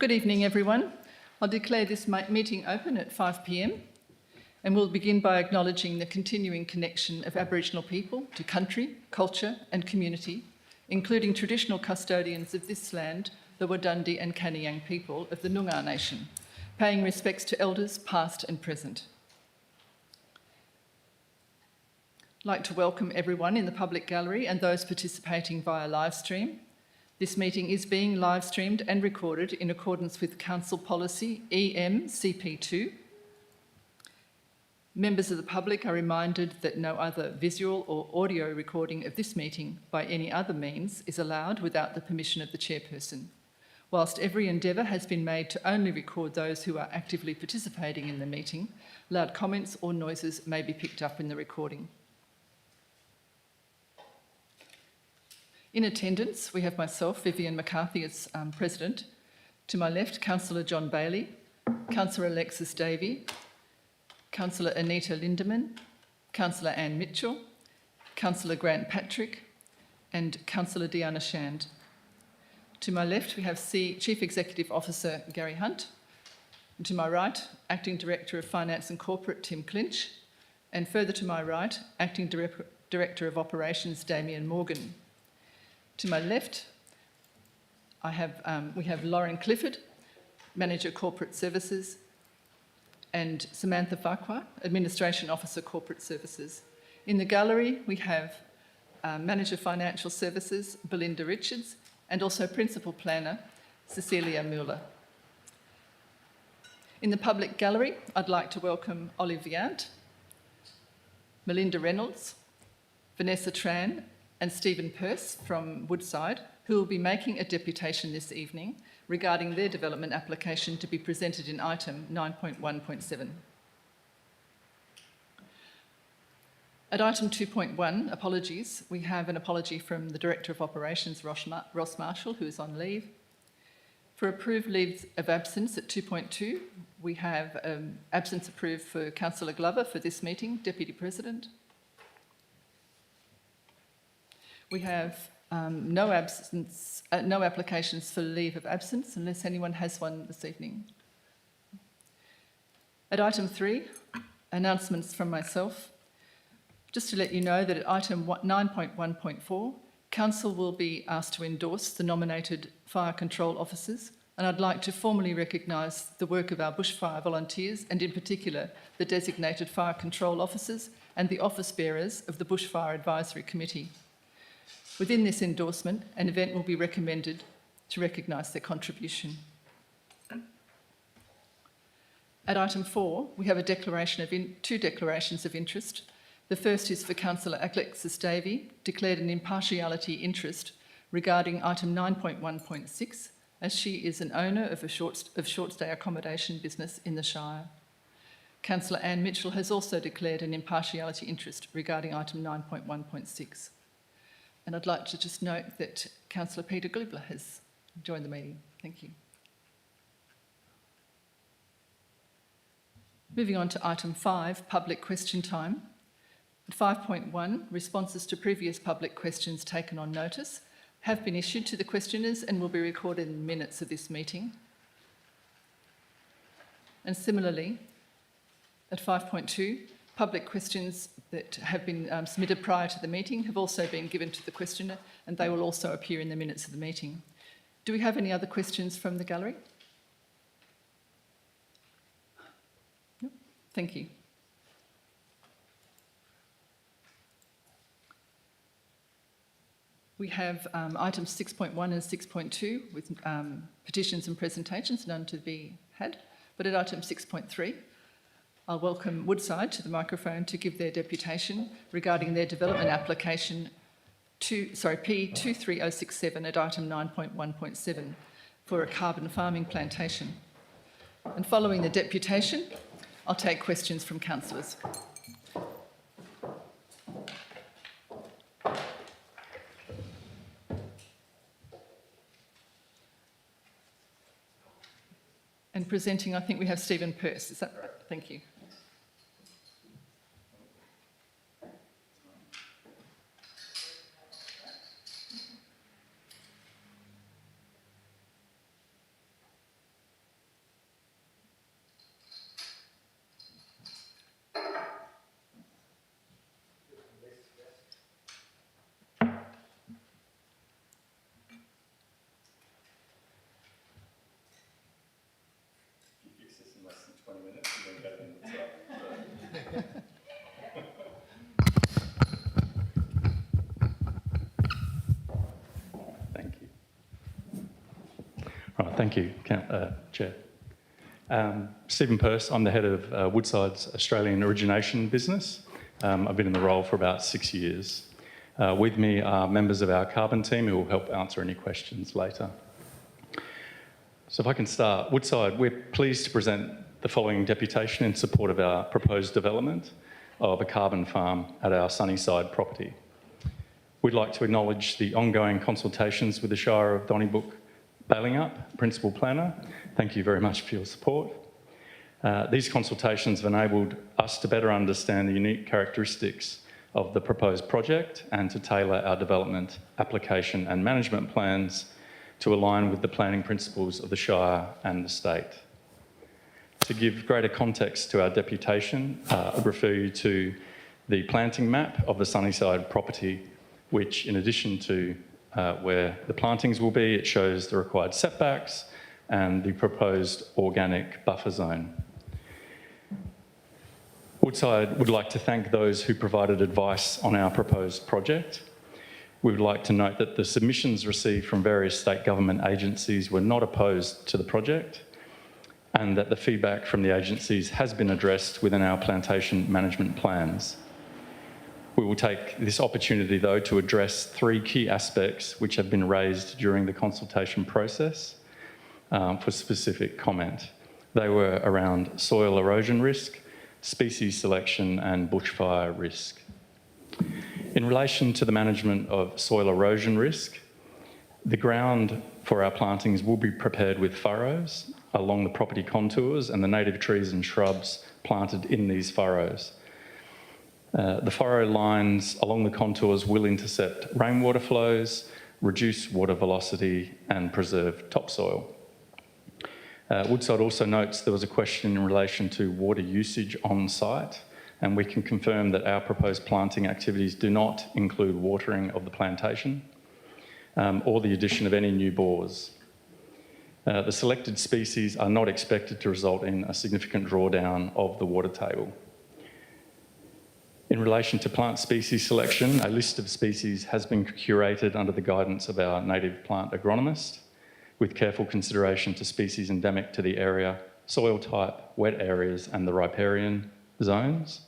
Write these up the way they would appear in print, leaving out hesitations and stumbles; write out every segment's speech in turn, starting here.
Good evening, everyone. I'll declare this meeting open at 5 p.m. and we'll begin by acknowledging the continuing connection of Aboriginal people to country, culture and community, including traditional custodians of this land, the Wadandi and Kaniyang people of the Noongar Nation, paying respects to elders past and present. I'd like to welcome everyone in the public gallery and those participating via live stream. This meeting is being live streamed and recorded in accordance with Council Policy EM-CP2. Members of the public are reminded that no other visual or audio recording of this meeting by any other means is allowed without the permission of the chairperson. Whilst every endeavour has been made to only record those who are actively participating in the meeting, loud comments or noises may be picked up in the recording. In attendance, we have myself, Vivian McCarthy, as President. To my left, Councillor John Bailey, Councillor Alexis Davey, Councillor Anita Lindeman, Councillor Anne Mitchell, Councillor Grant Patrick, and Councillor Deanna Shand. To my left, we have Chief Executive Officer Gary Hunt. And to my right, Acting Director of Finance and Corporate Tim Clinch. And further to my right, Acting Director of Operations Damien Morgan. To my left, we have Lauren Clifford, Manager Corporate Services, and Samantha Farquhar, Administration Officer Corporate Services. In the gallery, we have Manager Financial Services, Belinda Richards, and also Principal Planner, Cecilia Mueller. In the public gallery, I'd like to welcome Olive Viant, Melinda Reynolds, Vanessa Tran, and Stephen Peirce from Woodside, who will be making a deputation this evening regarding their development application to be presented in item 9.1.7. At item 2.1, apologies, we have an apology from the Director of Operations, Ross Marshall, who is on leave. For approved leaves of absence at 2.2, we have absence approved for Councillor Glover for this meeting, Deputy President. We have no applications for leave of absence unless anyone has one this evening. At item 3, announcements from myself. Just to let you know that at item 9.1.4, Council will be asked to endorse the nominated fire control officers, and I'd like to formally recognise the work of our bushfire volunteers and in particular the designated fire control officers and the office bearers of the Bushfire Advisory Committee. Within this endorsement, an event will be recommended to recognise their contribution. At item 4, we have two declarations of interest. The first is for Councillor Alexis Davey, declared an impartiality interest regarding item 9.1.6, as she is an owner of a short stay accommodation business in the Shire. Councillor Anne Mitchell has also declared an impartiality interest regarding item 9.1.6. And I'd like to just note that Councillor Peter Glibler has joined the meeting. Thank you. Moving on to item 5, public question time. At 5.1, responses to previous public questions taken on notice have been issued to the questioners and will be recorded in the minutes of this meeting. And similarly, at 5.2, public questions that have been submitted prior to the meeting have also been given to the questioner and they will also appear in the minutes of the meeting. Do we have any other questions from the gallery? No? Thank you. We have items 6.1 and 6.2 with petitions and presentations, none to be had. But at item 6.3, I'll welcome Woodside to the microphone to give their deputation regarding their development application P23067 at item 9.1.7 for a carbon farming plantation. And following the deputation, I'll take questions from councillors. And presenting, I think we have Stephen Peirce. Is that right? Thank you. Thank you, Chair. Stephen Peirce, I'm the head of Woodside's Australian origination business. I've been in the role for about 6 years. With me are members of our carbon team who will help answer any questions later. So if I can start, Woodside, we're pleased to present the following deputation in support of our proposed development of a carbon farm at our Sunnyside property. We'd like to acknowledge the ongoing consultations with the Shire of Donnybrook Balingup, Principal Planner. Thank you very much for your support. These consultations have enabled us to better understand the unique characteristics of the proposed project and to tailor our development, application and management plans to align with the planning principles of the Shire and the state. To give greater context to our deputation, I'd refer you to the planting map of the Sunnyside property, which in addition to where the plantings will be, it shows the required setbacks and the proposed organic buffer zone. Woodside would like to thank those who provided advice on our proposed project. We would like to note that the submissions received from various state government agencies were not opposed to the project, and that the feedback from the agencies has been addressed within our plantation management plans. We will take this opportunity, though, to address 3 key aspects which have been raised during the consultation process for specific comment. They were around soil erosion risk, species selection and bushfire risk. In relation to the management of soil erosion risk, the ground for our plantings will be prepared with furrows along the property contours and the native trees and shrubs planted in these furrows. The furrow lines along the contours will intercept rainwater flows, reduce water velocity and preserve topsoil. Woodside also notes there was a question in relation to water usage on site, and we can confirm that our proposed planting activities do not include watering of the plantation or the addition of any new bores. The selected species are not expected to result in a significant drawdown of the water table. In relation to plant species selection, a list of species has been curated under the guidance of our native plant agronomist, with careful consideration to species endemic to the area, soil type, wet areas and the riparian zones.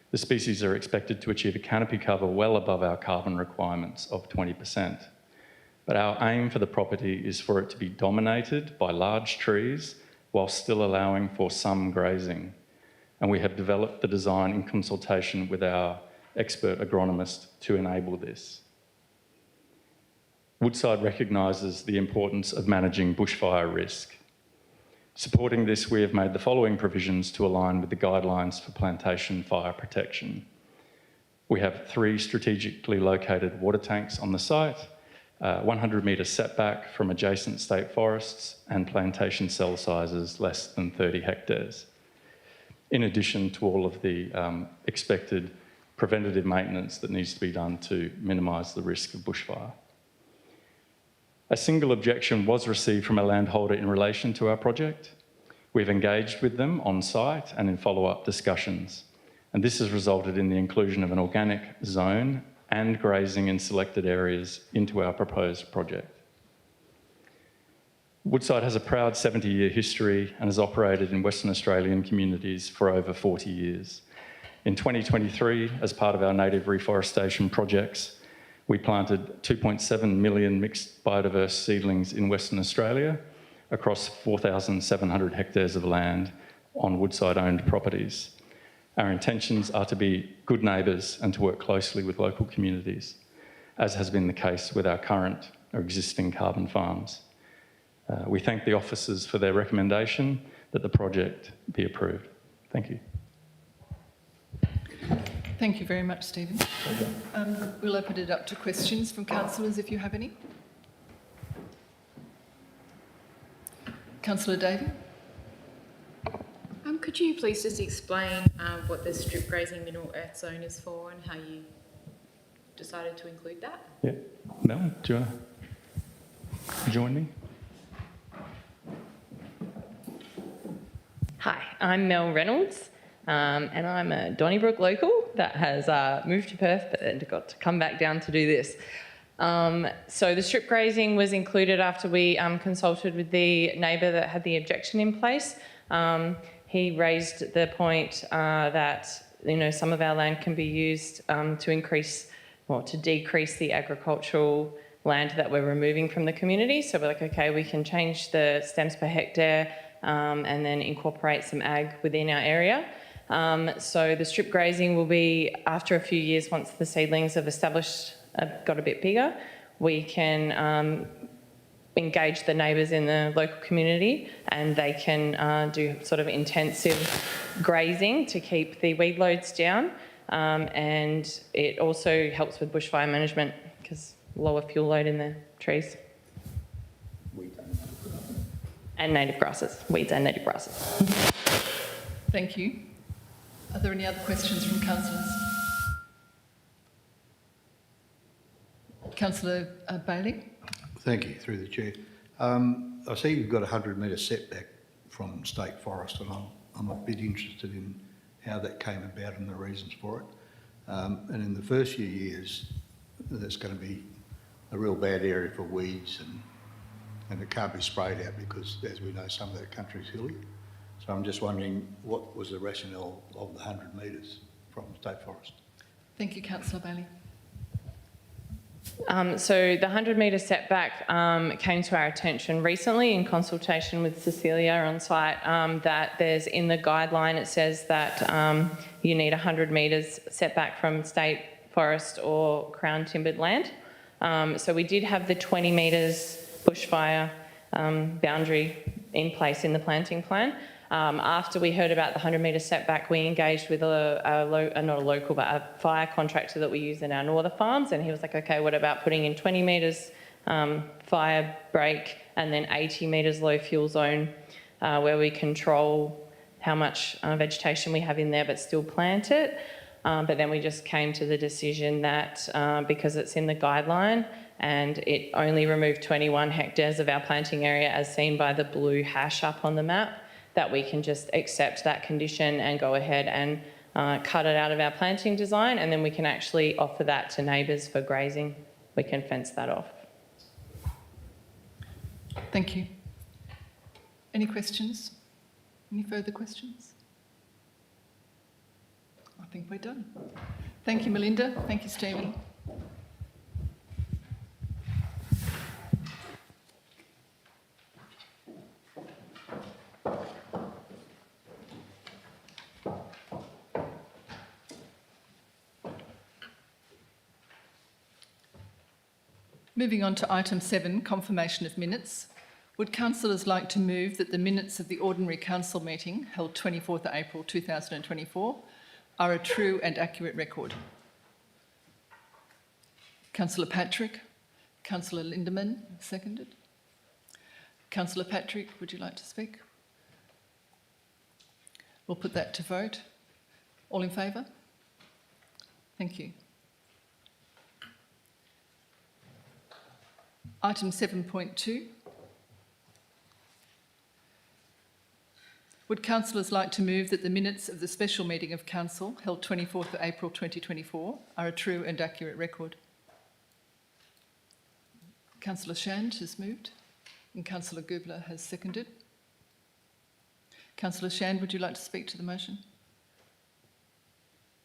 The species are expected to achieve a canopy cover well above our carbon requirements of 20%. But our aim for the property is for it to be dominated by large trees while still allowing for some grazing. And we have developed the design in consultation with our expert agronomist to enable this. Woodside recognises the importance of managing bushfire risk. Supporting this, we have made the following provisions to align with the guidelines for plantation fire protection. We have 3 strategically located water tanks on the site, 100-metre setback from adjacent state forests and plantation cell sizes less than 30 hectares, in addition to all of the expected preventative maintenance that needs to be done to minimise the risk of bushfire. A single objection was received from a landholder in relation to our project. We've engaged with them on site and in follow-up discussions, and this has resulted in the inclusion of an organic zone and grazing in selected areas into our proposed project. Woodside has a proud 70-year history and has operated in Western Australian communities for over 40 years. In 2023, as part of our native reforestation projects, we planted 2.7 million mixed biodiverse seedlings in Western Australia across 4,700 hectares of land on Woodside-owned properties. Our intentions are to be good neighbours and to work closely with local communities, as has been the case with our current or existing carbon farms. We thank the officers for their recommendation that the project be approved. Thank you. Thank you very much, Stephen. We'll open it up to questions from councillors if you have any. Councillor Davey. Could you please just explain what the strip grazing mineral earth zone is for and how you decided to include that? Yeah. Mel, do you want to join me? Hi, I'm Mel Reynolds, and I'm a Donnybrook local that has moved to Perth and got to come back down to do this. So the strip grazing was included after we consulted with the neighbour that had the objection in place. He raised the point that some of our land can be used to decrease the agricultural land that we're removing from the community. So we're like, okay, we can change the stems per hectare and then incorporate some ag within our area. So the strip grazing will be after a few years, once the seedlings have got a bit bigger, we can engage the neighbours in the local community and they can do sort of intensive grazing to keep the weed loads down. And it also helps with bushfire management because lower fuel load in the trees. And native grasses, weeds and native grasses. Thank you. Are there any other questions from councillors? Councillor Bailey. Thank you, through the chair. I see you've got a 100-metre setback from state forest, and I'm a bit interested in how that came about and the reasons for it. And in the first few years, there's going to be a real bad area for weeds, and it can't be sprayed out because, as we know, some of that country is hilly. So I'm just wondering, what was the rationale of the 100 metres from state forest? Thank you, Councillor Bailey. So the 100-metre setback came to our attention recently in consultation with Cecilia on site, that there's in the guideline, it says that you need 100 metres setback from state forest or crown timbered land. So we did have the 20 metres bushfire boundary in place in the planting plan. After we heard about the 100-metre setback, we engaged with a fire contractor that we use in our northern farms, and he was like, okay, what about putting in 20 metres fire break and then 80 metres low fuel zone where we control how much vegetation we have in there but still plant it. But then we just came to the decision that because it's in the guideline and it only removed 21 hectares of our planting area as seen by the blue hash up on the map, that we can just accept that condition and go ahead and cut it out of our planting design, and then we can actually offer that to neighbours for grazing. We can fence that off. Thank you. Any questions? Any further questions? I think we're done. Thank you, Melinda. Thank you, Stephen. Moving on to item 7, confirmation of minutes. Would councillors like to move that the minutes of the ordinary council meeting held 24th April 2024 are a true and accurate record? Councillor Patrick. Councillor Lindemann, seconded. Councillor Patrick, would you like to speak? We'll put that to vote. All in favour? Thank you. Item 7.2. Would councillors like to move that the minutes of the special meeting of council held 24th of April 2024 are a true and accurate record? Councillor Shand has moved and Councillor Gubler has seconded. Councillor Shand, would you like to speak to the motion?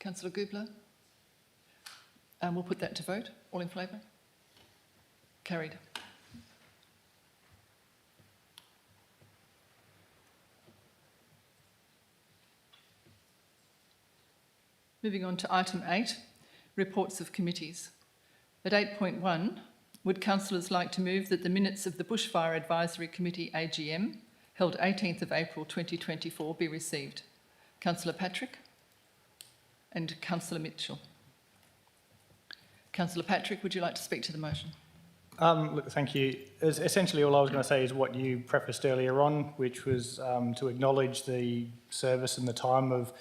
Councillor Gubler? We'll put that to vote. All in favour? Carried. Moving on to item 8, reports of committees. At 8.1, would councillors like to move that the minutes of the Bushfire Advisory Committee AGM held 18th of April 2024 be received? Councillor Patrick and Councillor Mitchell. Councillor Patrick, would you like to speak to the motion? Look, thank you. Essentially, all I was going to say is what you prefaced earlier on, which was to acknowledge the service and the time of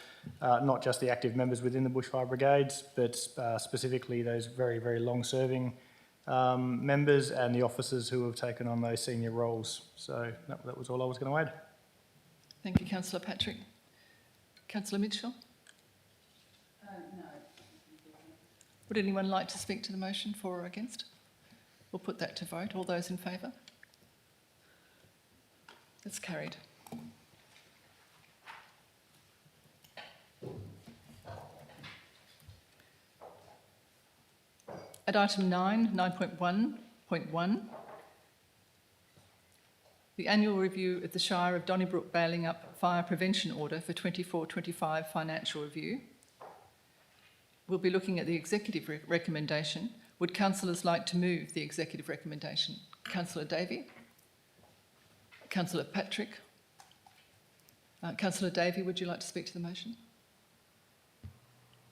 not just the active members within the bushfire brigades, but specifically those very, very long-serving members and the officers who have taken on those senior roles. So that was all I was going to add. Thank you, Councillor Patrick. Councillor Mitchell? No. Would anyone like to speak to the motion, for or against? We'll put that to vote. All those in favour? That's carried. At item 9.1.1, the annual review of the Shire of Donnybrook Baling Up Fire Prevention Order for 24-25 financial review. We'll be looking at the executive recommendation. Would councillors like to move the executive recommendation? Councillor Davey? Councillor Patrick? Councillor Davey, would you like to speak to the motion?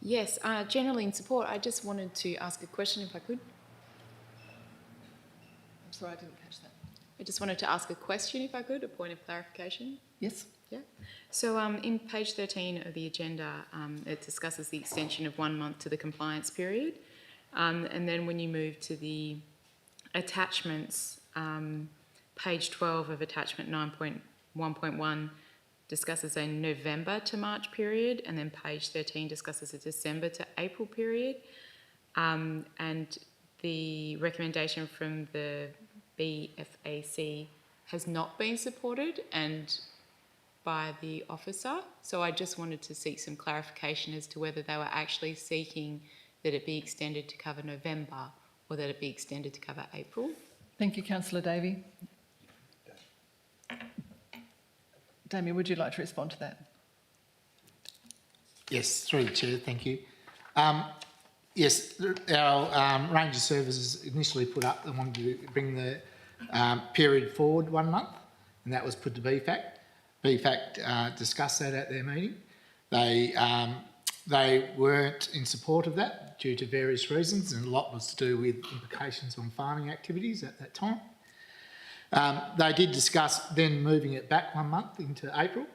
Yes, generally in support. I just wanted to ask a question if I could. I'm sorry, I didn't catch that. I just wanted to ask a question if I could, a point of clarification. Yes? Yeah. So in page 13 of the agenda, it discusses the extension of 1 month to the compliance period. And then when you move to the attachments, page 12 of attachment 9.1.1 discusses a November to March period, and then page 13 discusses a December to April period. And the recommendation from the BFAC has not been supported and by the officer. So I just wanted to seek some clarification as to whether they were actually seeking that it be extended to cover November or that it be extended to cover April. Thank you, Councillor Davey. Damien, would you like to respond to that? Yes, through the chair, thank you. Yes, our range of services initially put up, they wanted to bring the period forward 1 month, and that was put to BFAC. BFAC discussed that at their meeting. They weren't in support of that due to various reasons, and a lot was to do with implications on farming activities at that time. They did discuss then moving it back 1 month into April,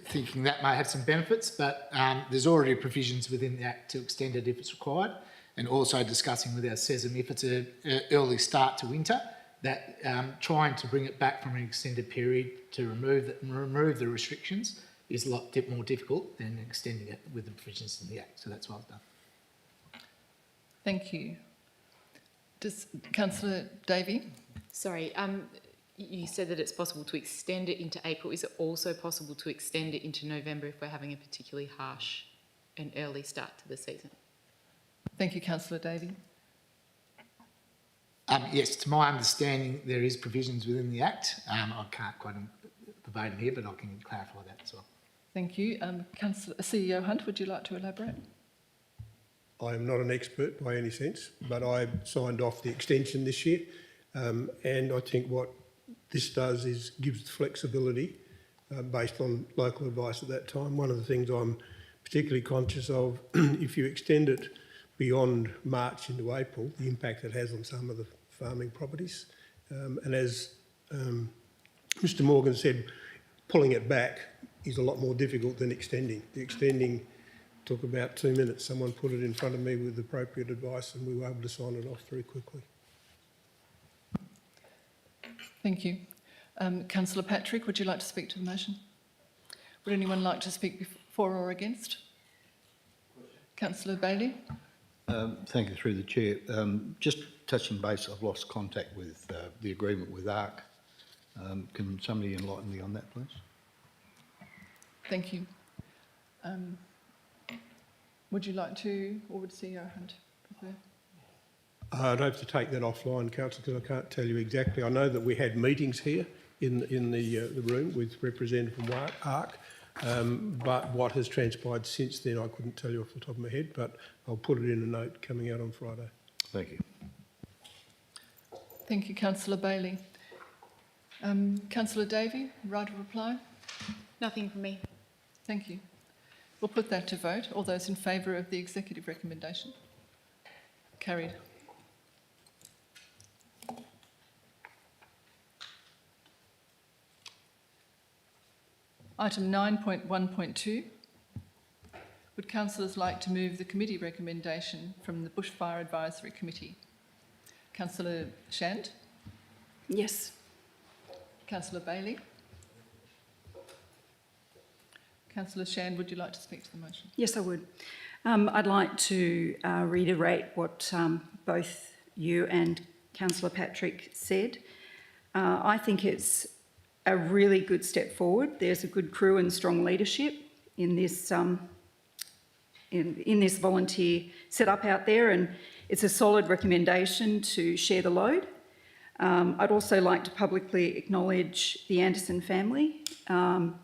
thinking that may have some benefits, but there's already provisions within the Act to extend it if it's required, and also discussing with our CESM if it's an early start to winter, that trying to bring it back from an extended period to remove the restrictions is a lot more difficult than extending it with the provisions in the Act. So that's what I've done. Thank you. Does Councillor Davey? Sorry, you said that it's possible to extend it into April. Is it also possible to extend it into November if we're having a particularly harsh and early start to the season? Thank you, Councillor Davey. Yes, to my understanding, there is provisions within the Act. I can't quite verbatim here, but I can clarify that as well. Thank you. CEO Hunt, would you like to elaborate? I am not an expert by any sense, but I signed off the extension this year, and I think what this does is gives flexibility based on local advice at that time. One of the things I'm particularly conscious of, if you extend it beyond March into April, the impact it has on some of the farming properties. And as Mr Morgan said, pulling it back is a lot more difficult than extending. The extending took about 2 minutes. Someone put it in front of me with appropriate advice and we were able to sign it off very quickly. Thank you. Councillor Patrick, would you like to speak to the motion? Would anyone like to speak for or against? Councillor Bailey? Thank you, through the chair. Just touching base, I've lost contact with the agreement with ARC. Can somebody enlighten me on that, please? Thank you. Would you like to, or would CEO Hunt prefer? I'd have to take that offline, Councillor, because I can't tell you exactly. I know that we had meetings here in the room with representative from ARC, but what has transpired since then I couldn't tell you off the top of my head, but I'll put it in a note coming out on Friday. Thank you. Thank you, Councillor Bailey. Councillor Davey, right of reply? Nothing from me. Thank you. We'll put that to vote. All those in favour of the executive recommendation? Carried. Item 9.1.2. Would councillors like to move the committee recommendation from the Bushfire Advisory Committee? Councillor Shand? Yes. Councillor Bailey? Councillor Shand, would you like to speak to the motion? Yes, I would. I'd like to reiterate what both you and Councillor Patrick said. I think it's a really good step forward. There's a good crew and strong leadership in this in this volunteer setup out there, and it's a solid recommendation to share the load. I'd also like to publicly acknowledge the Anderson family.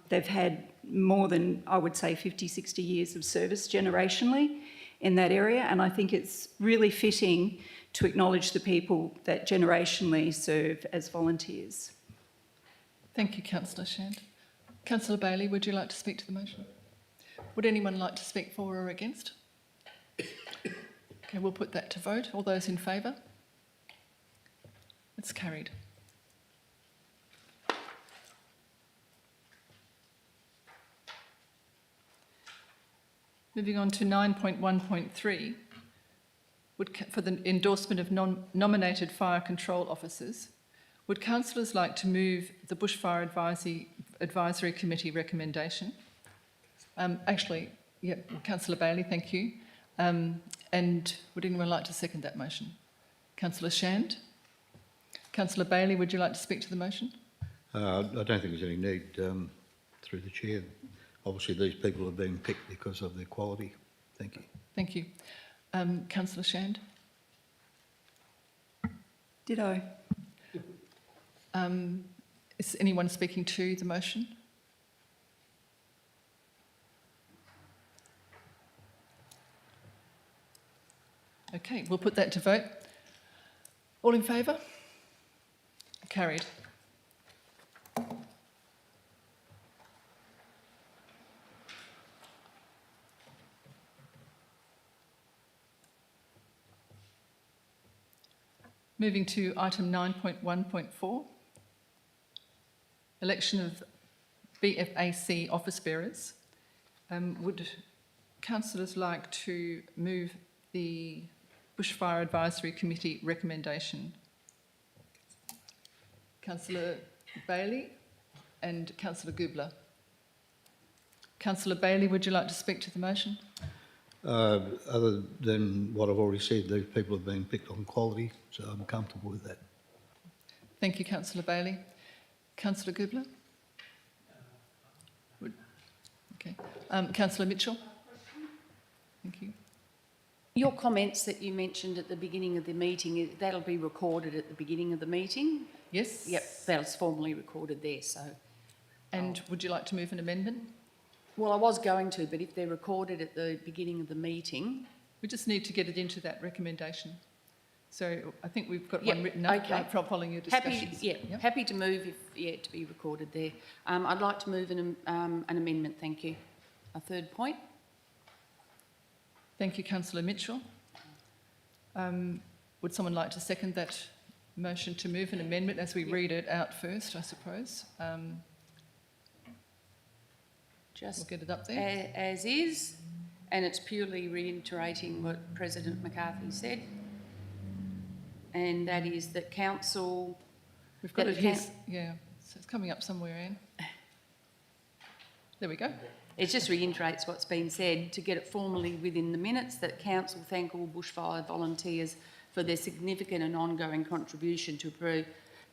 They've had more than, I would say, 50, 60 years of service generationally in that area, and I think it's really fitting to acknowledge the people that generationally serve as volunteers. Thank you, Councillor Shand. Councillor Bailey, would you like to speak to the motion? Would anyone like to speak for or against? Okay, we'll put that to vote. All those in favour? It's carried. Moving on to 9.1.3, for the endorsement of nominated fire control officers, would councillors like to move the Bushfire Advisory Committee recommendation? Councillor Bailey, thank you. And would anyone like to second that motion? Councillor Shand? Councillor Bailey, would you like to speak to the motion? I don't think there's any need, through the chair. Obviously, these people have been picked because of their quality. Thank you. Thank you. Councillor Shand? Ditto. Is anyone speaking to the motion? Okay, we'll put that to vote. All in favour? Carried. Moving to item 9.1.4, election of BFAC office bearers. Would councillors like to move the Bushfire Advisory Committee recommendation? Councillor Bailey and Councillor Gubler. Councillor Bailey, would you like to speak to the motion? Other than what I've already said, these people have been picked on quality, so I'm comfortable with that. Thank you, Councillor Bailey. Councillor Gubler? Okay. Councillor Mitchell? Thank you. Your comments that you mentioned at the beginning of the meeting, that'll be recorded at the beginning of the meeting? Yes? Yep, that's formally recorded there, so. And would you like to move an amendment? Well, I was going to, but if they're recorded at the beginning of the meeting. We just need to get it into that recommendation. So I think we've got Yep, one written up okay. following your discussions. Happy, happy to move if, to be recorded there. I'd like to move an amendment, thank you. A third point. Thank you, Councillor Mitchell. Would someone like to second that motion to move an amendment as we read it out first, I suppose? We'll Just get it up there. as is, and it's purely reiterating what President McCarthy said, and that is that council. We've got that it here. Yeah, so it's coming up somewhere, Anne. There we go. It just reiterates what's been said to get it formally within the minutes that council thank all bushfire volunteers for their significant and ongoing contribution to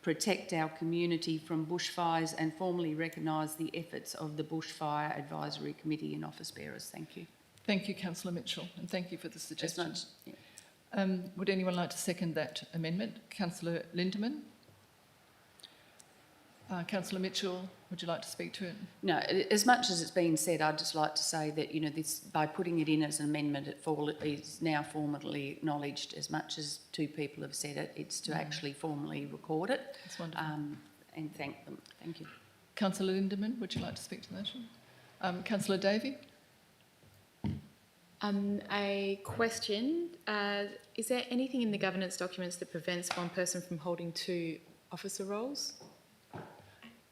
protect our community from bushfires and formally recognise the efforts of the Bushfire Advisory Committee and office bearers. Thank you. Thank you, Councillor Mitchell, and thank you for the suggestion. Yeah. Would anyone like to second that amendment? Councillor Lindeman? Councillor Mitchell, would you like to speak to it? No, as much as it's been said, I'd just like to say that, you know, this, by putting it in as an amendment, it is now formally acknowledged. As much as two people have said it, it's to actually formally record it. That's wonderful. And thank them. Thank you. Councillor Lindeman, would you like to speak to the motion? Councillor Davey? A question. Is there anything in the governance documents that prevents one person from holding two officer roles?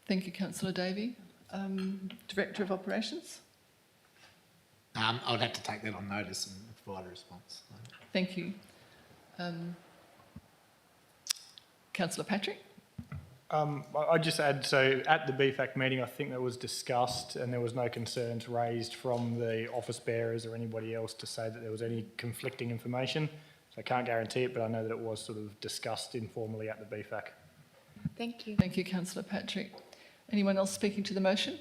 Thank you, Councillor Davey. Director of Operations? I'd have to take that on notice and provide a response. Thank you. Councillor Patrick? I'd just add, so at the BFAC meeting, I think that was discussed and there was no concerns raised from the office bearers or anybody else to say that there was any conflicting information. So I can't guarantee it, but I know that it was sort of discussed informally at the BFAC. Thank you. Thank you, councillor Patrick. Anyone else speaking to the motion?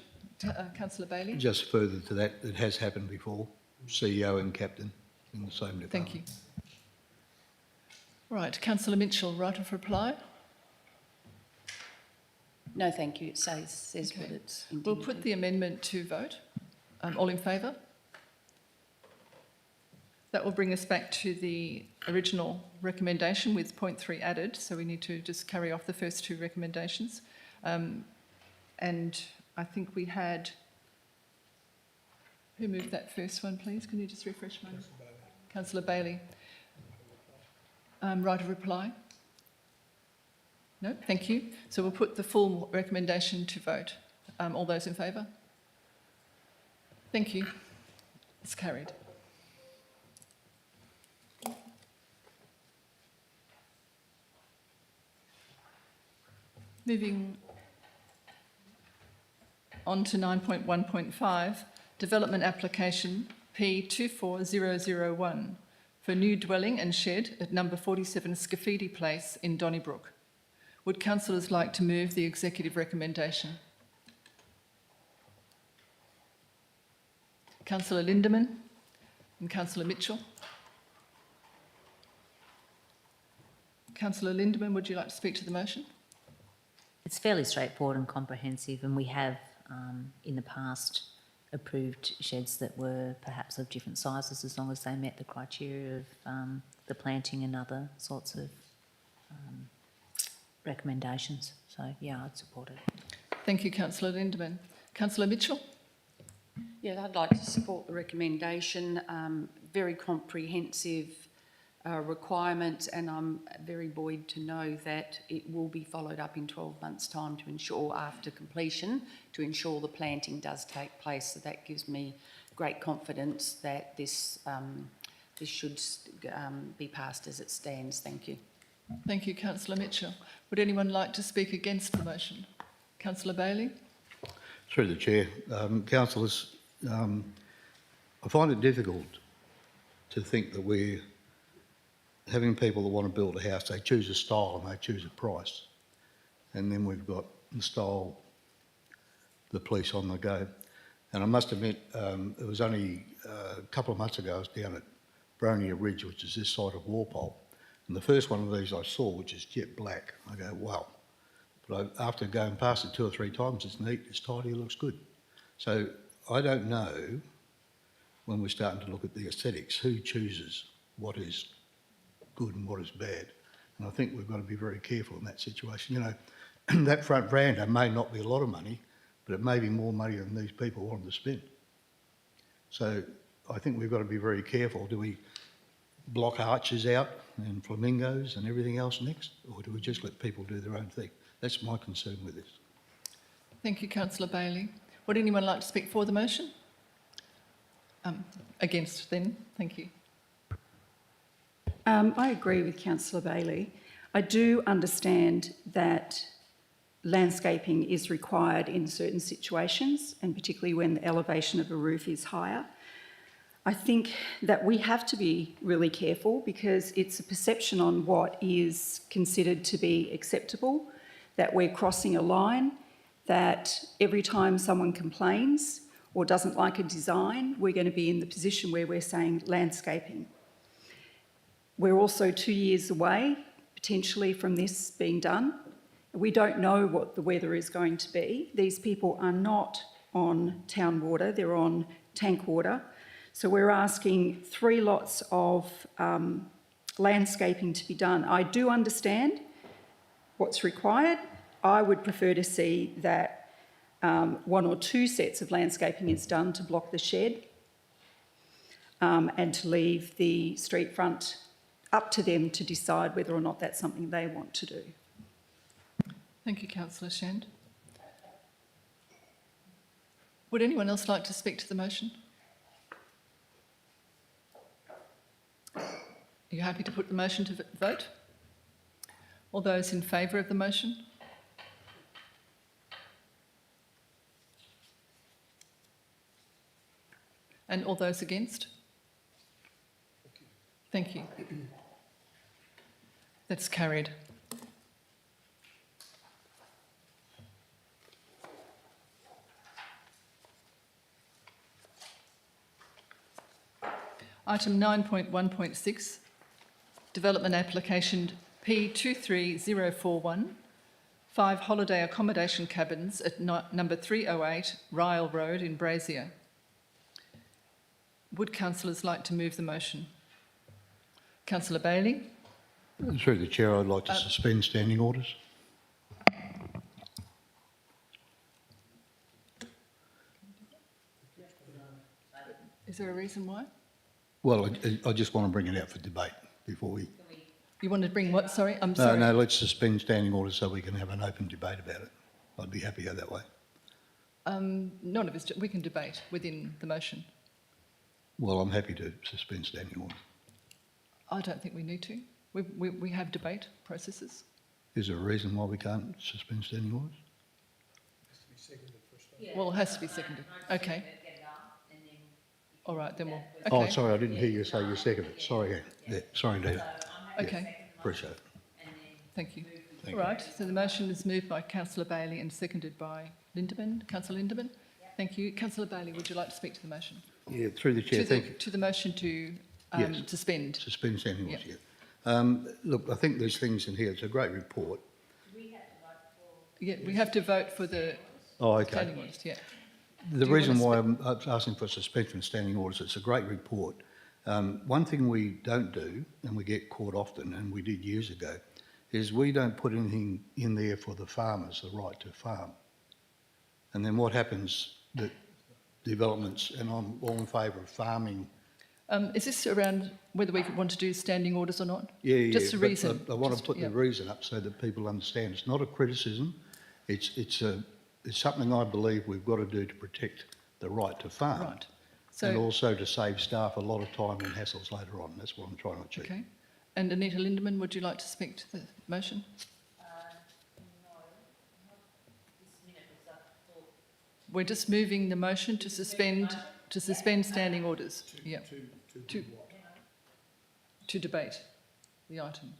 Councillor Bailey? Just further to that, it has happened before, CEO and captain in the same department. Thank you. Right, councillor Mitchell, right of reply? No, thank you. It says what Okay. it's We'll intended put to. the amendment to vote. All in favour? That will bring us back to the original recommendation with point 3 added, so we need to just carry off the first two recommendations. And I think we had... Who moved that first one, please? Can you just refresh my... Councillor Bailey. Right of reply? No, thank you. So we'll put the full recommendation to vote. All those in favour? Thank you. It's carried. Moving on to 9.1.5, development application P24001 for new dwelling and shed at number 47 Scafidi Place in Donnybrook. Would councillors like to move the executive recommendation? Councillor Lindemann and Councillor Mitchell. Councillor Lindemann, would you like to speak to the motion? It's fairly straightforward and comprehensive, and we have in the past approved sheds that were perhaps of different sizes as long as they met the criteria of the planting and other sorts of recommendations. So, yeah, I'd support it. Thank you, Councillor Lindemann. Councillor Mitchell? Yeah, I'd like to support the recommendation. Very comprehensive requirement, and I'm very buoyed to know that it will be followed up in 12 months' time to ensure, after completion, to ensure the planting does take place. So that gives me great confidence that this should be passed as it stands. Thank you. Thank you, Councillor Mitchell. Would anyone like to speak against the motion? Councillor Bailey? Through the chair, councillors, I find it difficult to think that we're having people that want to build a house, they choose a style and they choose a price. And then we've got the style, the police on the go. And I must admit, it was only a couple of months ago, I was down at Bronia Ridge, which is this side of Walpole. And the first one of these I saw, which is jet black, I go, wow. But after going past it 2 or 3 times, it's neat, it's tidy, it looks good. So I don't know, when we're starting to look at the aesthetics, who chooses what is good and what is bad. And I think we've got to be very careful in that situation. You know, that front veranda may not be a lot of money, but it may be more money than these people wanted to spend. So I think we've got to be very careful. Do we block arches out and flamingos and everything else next, or do we just let people do their own thing? That's my concern with this. Thank you, Councillor Bailey. Would anyone like to speak for the motion? Against then, thank you. I agree with Councillor Bailey. I do understand that landscaping is required in certain situations, and particularly when the elevation of a roof is higher. I think that we have to be really careful because it's a perception on what is considered to be acceptable, that we're crossing a line, that every time someone complains or doesn't like a design, we're going to be in the position where we're saying landscaping. We're also 2 years away, potentially, from this being done. We don't know what the weather is going to be. These people are not on town water, they're on tank water. So we're asking 3 lots of landscaping to be done. I do understand what's required. I would prefer to see that 1 or 2 sets of landscaping is done to block the shed and to leave the street front up to them to decide whether or not that's something they want to do. Thank you, Councillor Shand. Would anyone else like to speak to the motion? Are you happy to put the motion to vote? All those in favour of the motion? And all those against? Thank you. That's carried. Item 9.1.6, Development Application P23041, 5 holiday accommodation cabins at number 308 Ryle Road in Brazier. Would councillors like to move the motion? Councillor Bailey? Through the chair, I'd like to suspend standing orders. Is there a reason why? Well, I just want to bring it out for debate before we... You want to bring what? Sorry, I'm No, sorry. no, let's suspend standing orders so we can have an open debate about it. I'd be happier that way. None of us, we can debate within the motion. Well, I'm happy to suspend standing orders. I don't think we need to. We have debate processes. Is there a reason why we can't suspend standing orders? Well, it has to be seconded. Okay. All right, then we'll. Oh, Okay. sorry, I didn't hear you say you seconded it. Sorry, yeah, sorry, David. Okay, Appreciate it. thank you. Thank All right, so the motion is moved by councillor Bailey and seconded by Lindemann. Councillor Lindemann? Thank you. Councillor Bailey, would you like to speak to the motion? Yeah, through the chair, thank you. To the motion to Yes. suspend. Suspend standing orders, Yeah. yeah. Look, I think there's things in here. It's a great report. Yeah, we have to vote for the Oh, okay. standing orders, yeah. The Do you reason why want I'm asking for suspension of standing orders, it's a great report. One thing we don't do, and we get caught often, and we did years ago, is we don't put anything in there for the farmers, the right to farm. And then what happens, that developments, and I'm all in favour of farming. Is this around whether we want to do standing orders or not? Yeah, Just a but reason. I want to Just- put yeah. the reason up so that people understand. It's not a criticism. It's something I believe we've got to do to protect the right to farm. Right. And So, also to save staff a lot of time and hassles later on. That's what I'm trying to achieve. okay. And Anita Lindemann, would you like to speak to the motion? We're just moving the motion to suspend standing orders. Yeah. To debate the item.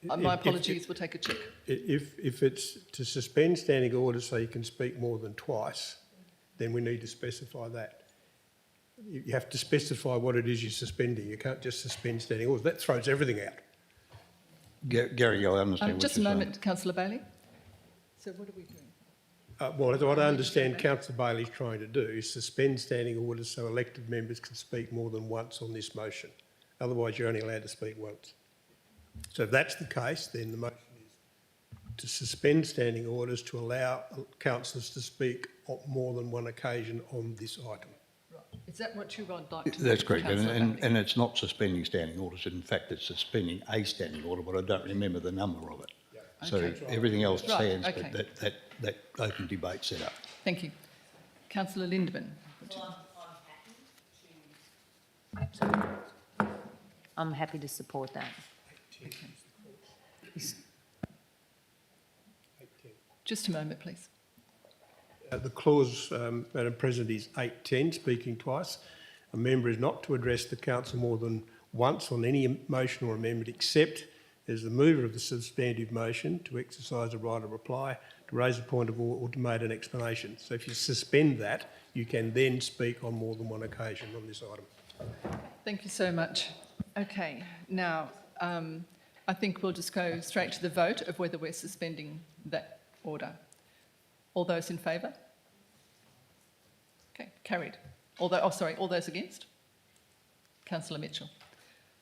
My apologies, we'll take a check. If it's to suspend standing orders so you can speak more than twice, then we need to specify that. You have to specify what it is you're suspending. You can't just suspend standing orders. That throws everything out. Gary, I understand what Just a you're saying. moment, councillor Bailey. So what are we doing? Well, what I understand Councillor Bailey's trying to do is suspend standing orders so elected members can speak more than once on this motion. Otherwise, you're only allowed to speak once. So if that's the case, then the motion is to suspend standing orders to allow councillors to speak on more than one occasion on this item. Is that what you would like to do? That's correct. councillor Bailey? And it's not suspending standing orders. In fact, it's suspending a standing order, but I don't remember the number of it. So Okay. everything else Right, stands, okay. but that open debate set up. Thank you. Councillor Lindemann. I'm happy to support that. Just a moment, please. The clause, Madam President, is 8.10, speaking twice. A member is not to address the council more than once on any motion or amendment except as the mover of the substantive motion to exercise a right of reply, to raise a point of order or to make an explanation. So if you suspend that, you can then speak on more than one occasion on this item. Thank you so much. Okay, now I think we'll just go straight to the vote of whether we're suspending that order. All those in favour? Okay, carried. All those against? Councillor Mitchell.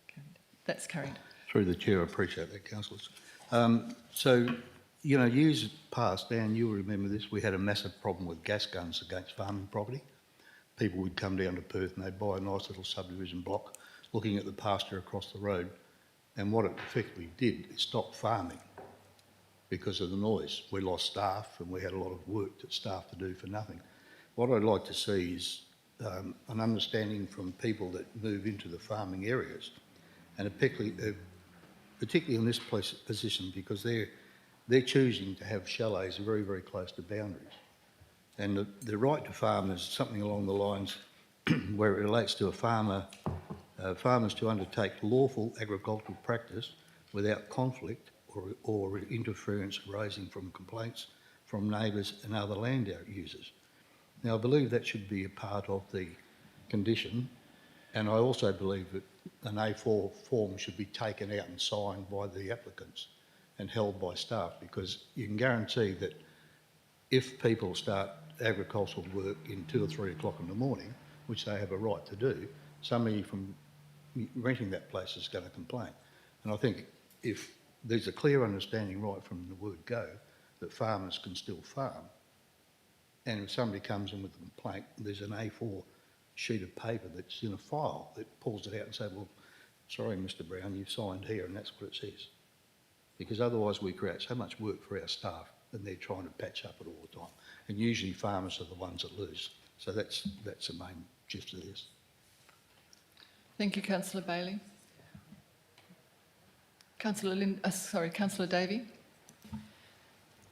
Carried. That's carried. Through the chair, I appreciate that, councillors. So, you know, years past, Dan, you'll remember this, we had a massive problem with gas guns against farming property. People would come down to Perth and they'd buy a nice little subdivision block looking at the pasture across the road, and what it effectively did is stop farming because of the noise. We lost staff and we had a lot of work that staff to do for nothing. What I'd like to see is an understanding from people that move into the farming areas, and particularly in this position, because they're choosing to have chalets very, very close to boundaries. And the right to farm is something along the lines where it relates to a farmer farmers to undertake lawful agricultural practice without conflict or interference arising from complaints from neighbours and other land users. Now, I believe that should be a part of the condition, and I also believe that an A4 form should be taken out and signed by the applicants and held by staff, because you can guarantee that if people start agricultural work in 2 or 3 o'clock in the morning, which they have a right to do, somebody from renting that place is going to complain. And I think if there's a clear understanding right from the word go that farmers can still farm, and if somebody comes in with a complaint, there's an A4 sheet of paper that's in a file that pulls it out and says, well, sorry, Mr Brown, you've signed here, and that's what it says. Because otherwise we create so much work for our staff and they're trying to patch up it all the time. And usually farmers are the ones that lose. So that's the main gist of this. Thank you, Councillor Bailey. Councillor Davey.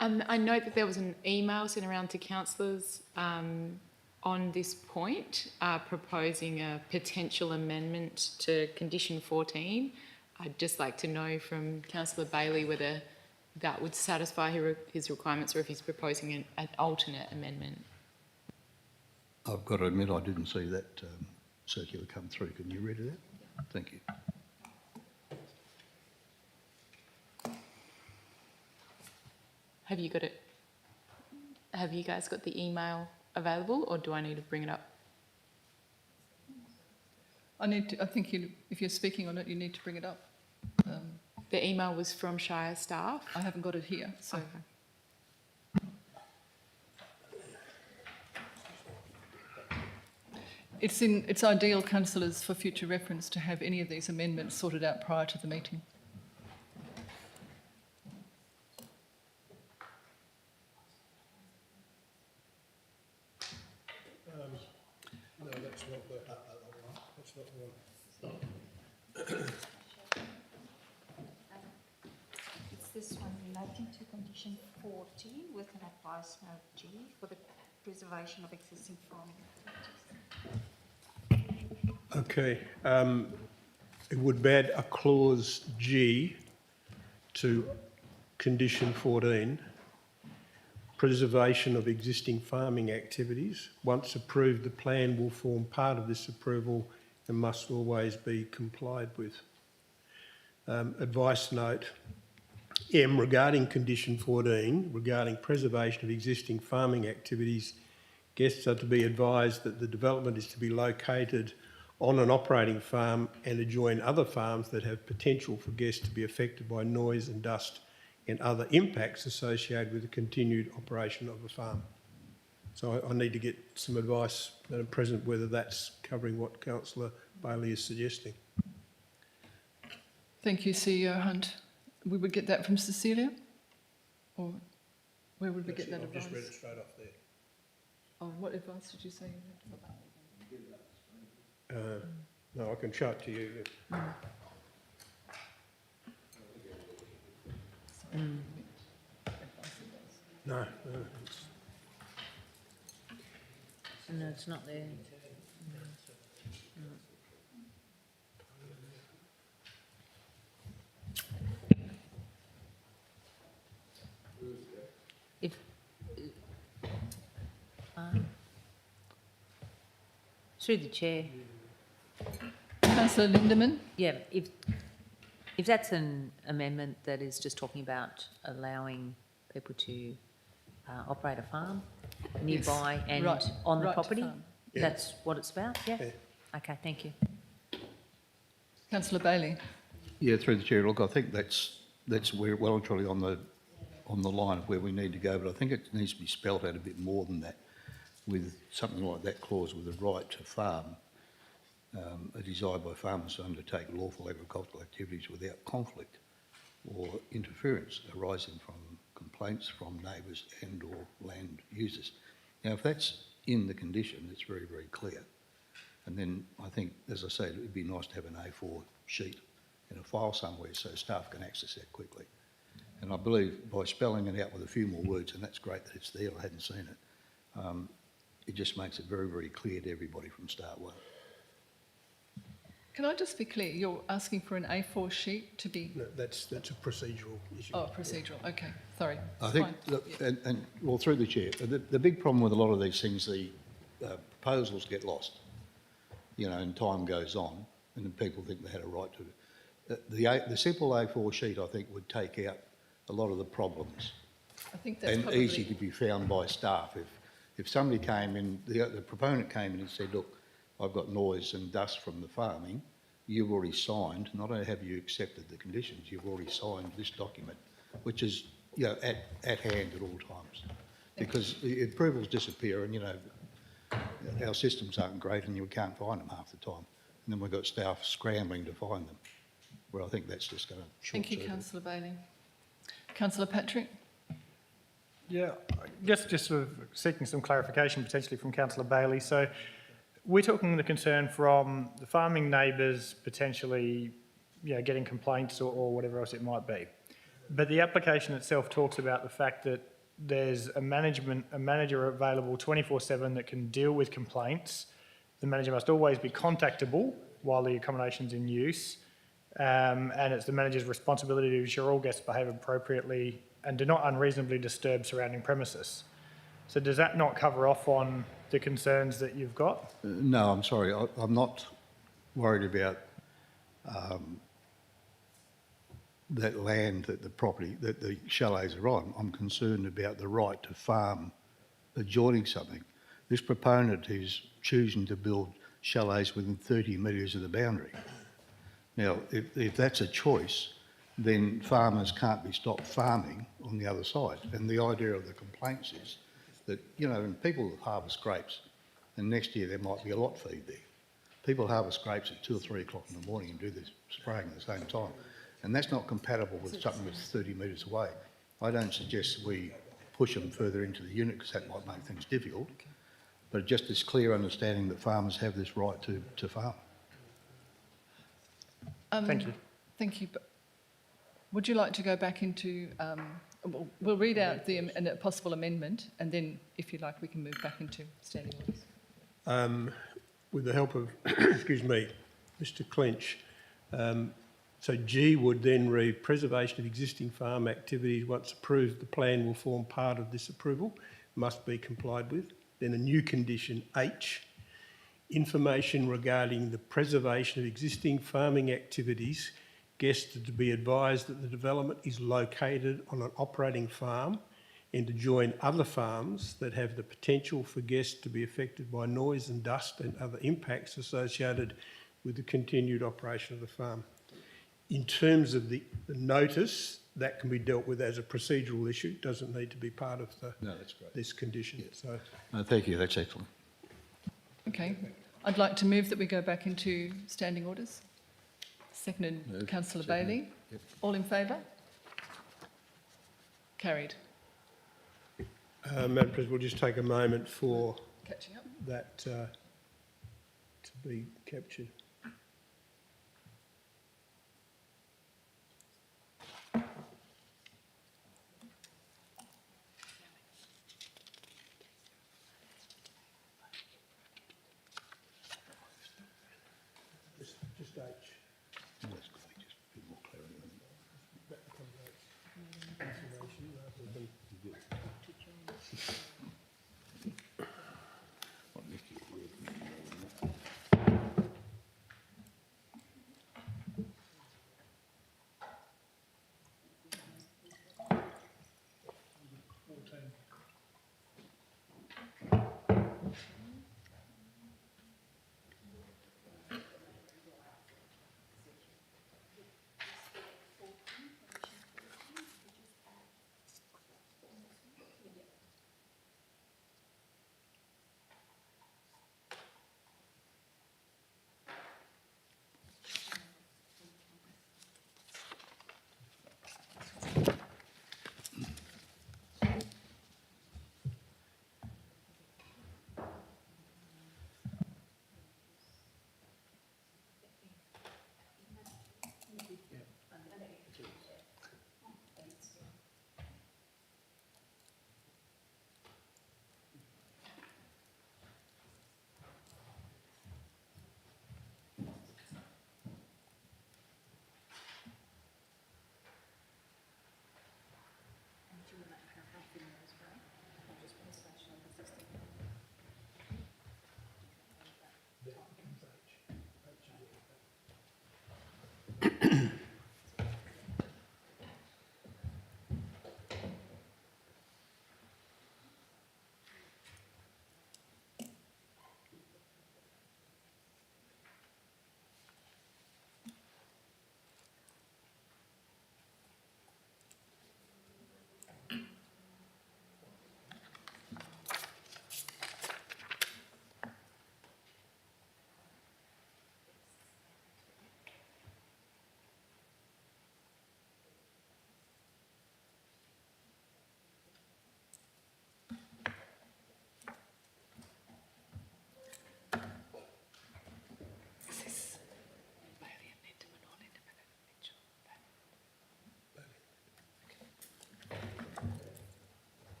I note that there was an email sent around to councillors on this point, proposing a potential amendment to condition 14. I'd just like to know from Councillor Bailey whether that would satisfy his requirements or if he's proposing an alternate amendment. I've got to admit I didn't see that circular come through. Can you read it out? Thank you. Have you got it? Have you guys got the email available, or do I need to bring it up? I think if you're speaking on it, you need to bring it up. The email was from Shire staff. I haven't got it here, so. Okay. It's ideal, councillors, for future reference to have any of these amendments sorted out prior to the meeting. No, that's not the one. It's this one relating to condition 14 with an advice note G for the preservation of existing farming activities. Okay, it would add a clause G to condition 14. Preservation of existing farming activities. Once approved, the plan will form part of this approval and must always be complied with. Advice note M, regarding condition 14, regarding preservation of existing farming activities, guests are to be advised that the development is to be located on an operating farm and adjoin other farms that have potential for guests to be affected by noise and dust and other impacts associated with the continued operation of a farm. So I need to get some advice, Madam President, whether that's covering what Councillor Bailey is suggesting. Thank you, CEO Hunt. We would get that from Cecilia? Or where would we get that advice? I've just read it straight off there. Oh, what advice did you say? No, I can show it to you. No, No, it's not there. If, through the chair, Councillor Lindemann. yeah, if that's an amendment that is just talking about allowing people to operate a farm nearby and right, on the right to property, farm. that's what it's about, yeah? Yeah. Okay, thank you. Councillor Bailey. Yeah, through the chair. Look, I think that's we're well and truly on the line of where we need to go, but I think it needs to be spelt out a bit more than that, with something like that clause with the right to farm, a desire by farmers to undertake lawful agricultural activities without conflict or interference arising from complaints from neighbours and or land users. Now, if that's in the condition, it's very, very clear. And then I think, as I said, it would be nice to have an A4 sheet in a file somewhere so staff can access that quickly. And I believe by spelling it out with a few more words, and that's great that it's there, I hadn't seen it, it just makes it very, very clear to everybody from start one. Can I just be clear? You're asking for an A4 sheet to be... No, that's a procedural issue. Oh, procedural. Okay, sorry. I think, Fine. look, and well, through the chair, the big problem with a lot of these things, the proposals get lost, you know, and time goes on, and then people think they had a right to it. The simple A4 sheet, I think, would take out a lot of the problems I think that's and probably... easy to be found by staff. If somebody came in, the proponent came in and said, look, I've got noise and dust from the farming, you've already signed, not only have you accepted the conditions, you've already signed this document, which is, you know, at hand at all times. Because the approvals disappear and, you know, our systems aren't great and you can't find them half the time. And then we've got staff scrambling to find them, where I think that's just going to Thank you, Councillor Bailey. Councillor Patrick? Yeah, I guess just sort of seeking some clarification potentially from Councillor Bailey. So we're talking the concern from the farming neighbours potentially, you know, getting complaints or whatever else it might be. But the application itself talks about the fact that there's a manager available 24/7 that can deal with complaints. The manager must always be contactable while the accommodation's in use. And it's the manager's responsibility to ensure all guests behave appropriately and do not unreasonably disturb surrounding premises. So does that not cover off on the concerns that you've got? No, I'm sorry. I'm not worried about that land, that the property, that the chalets are on. I'm concerned about the right to farm adjoining something. This proponent is choosing to build chalets within 30 metres of the boundary. Now, if that's a choice, then farmers can't be stopped farming on the other side. And the idea of the complaints is that, you know, when people harvest grapes, and next year there might be a lot feed there. People harvest grapes at 2 or 3 o'clock in the morning and do this spraying at the same time. And that's not compatible with something that's 30 metres away. I don't suggest we push them further into the unit because that might make things difficult, but just this clear understanding that farmers have this right to farm. Thank you. Thank you. Would you like to go back into... we'll read out a possible amendment, and then, if you like, we can move back into standing orders. With the help of, excuse me, Mr Clinch, so G would then read, preservation of existing farm activities, once approved, the plan will form part of this approval, must be complied with. Then a new condition, H, information regarding the preservation of existing farming activities, guests are to be advised that the development is located on an operating farm and to join other farms that have the potential for guests to be affected by noise and dust and other impacts associated with the continued operation of the farm. In terms of the notice, that can be dealt with as a procedural issue, doesn't need to be part of That's great. this condition. Yes. So, Thank you, that's excellent. Okay. I'd like to move that we go back into standing orders. Seconded, Moved. Councillor Seconded. Bailey. Yep. All in favour? Carried. Madam President, we'll just take a moment for Catching up. that to be captured. Just H. That's great, just a bit more clarity on it. That accommodates information rather than What Nicky-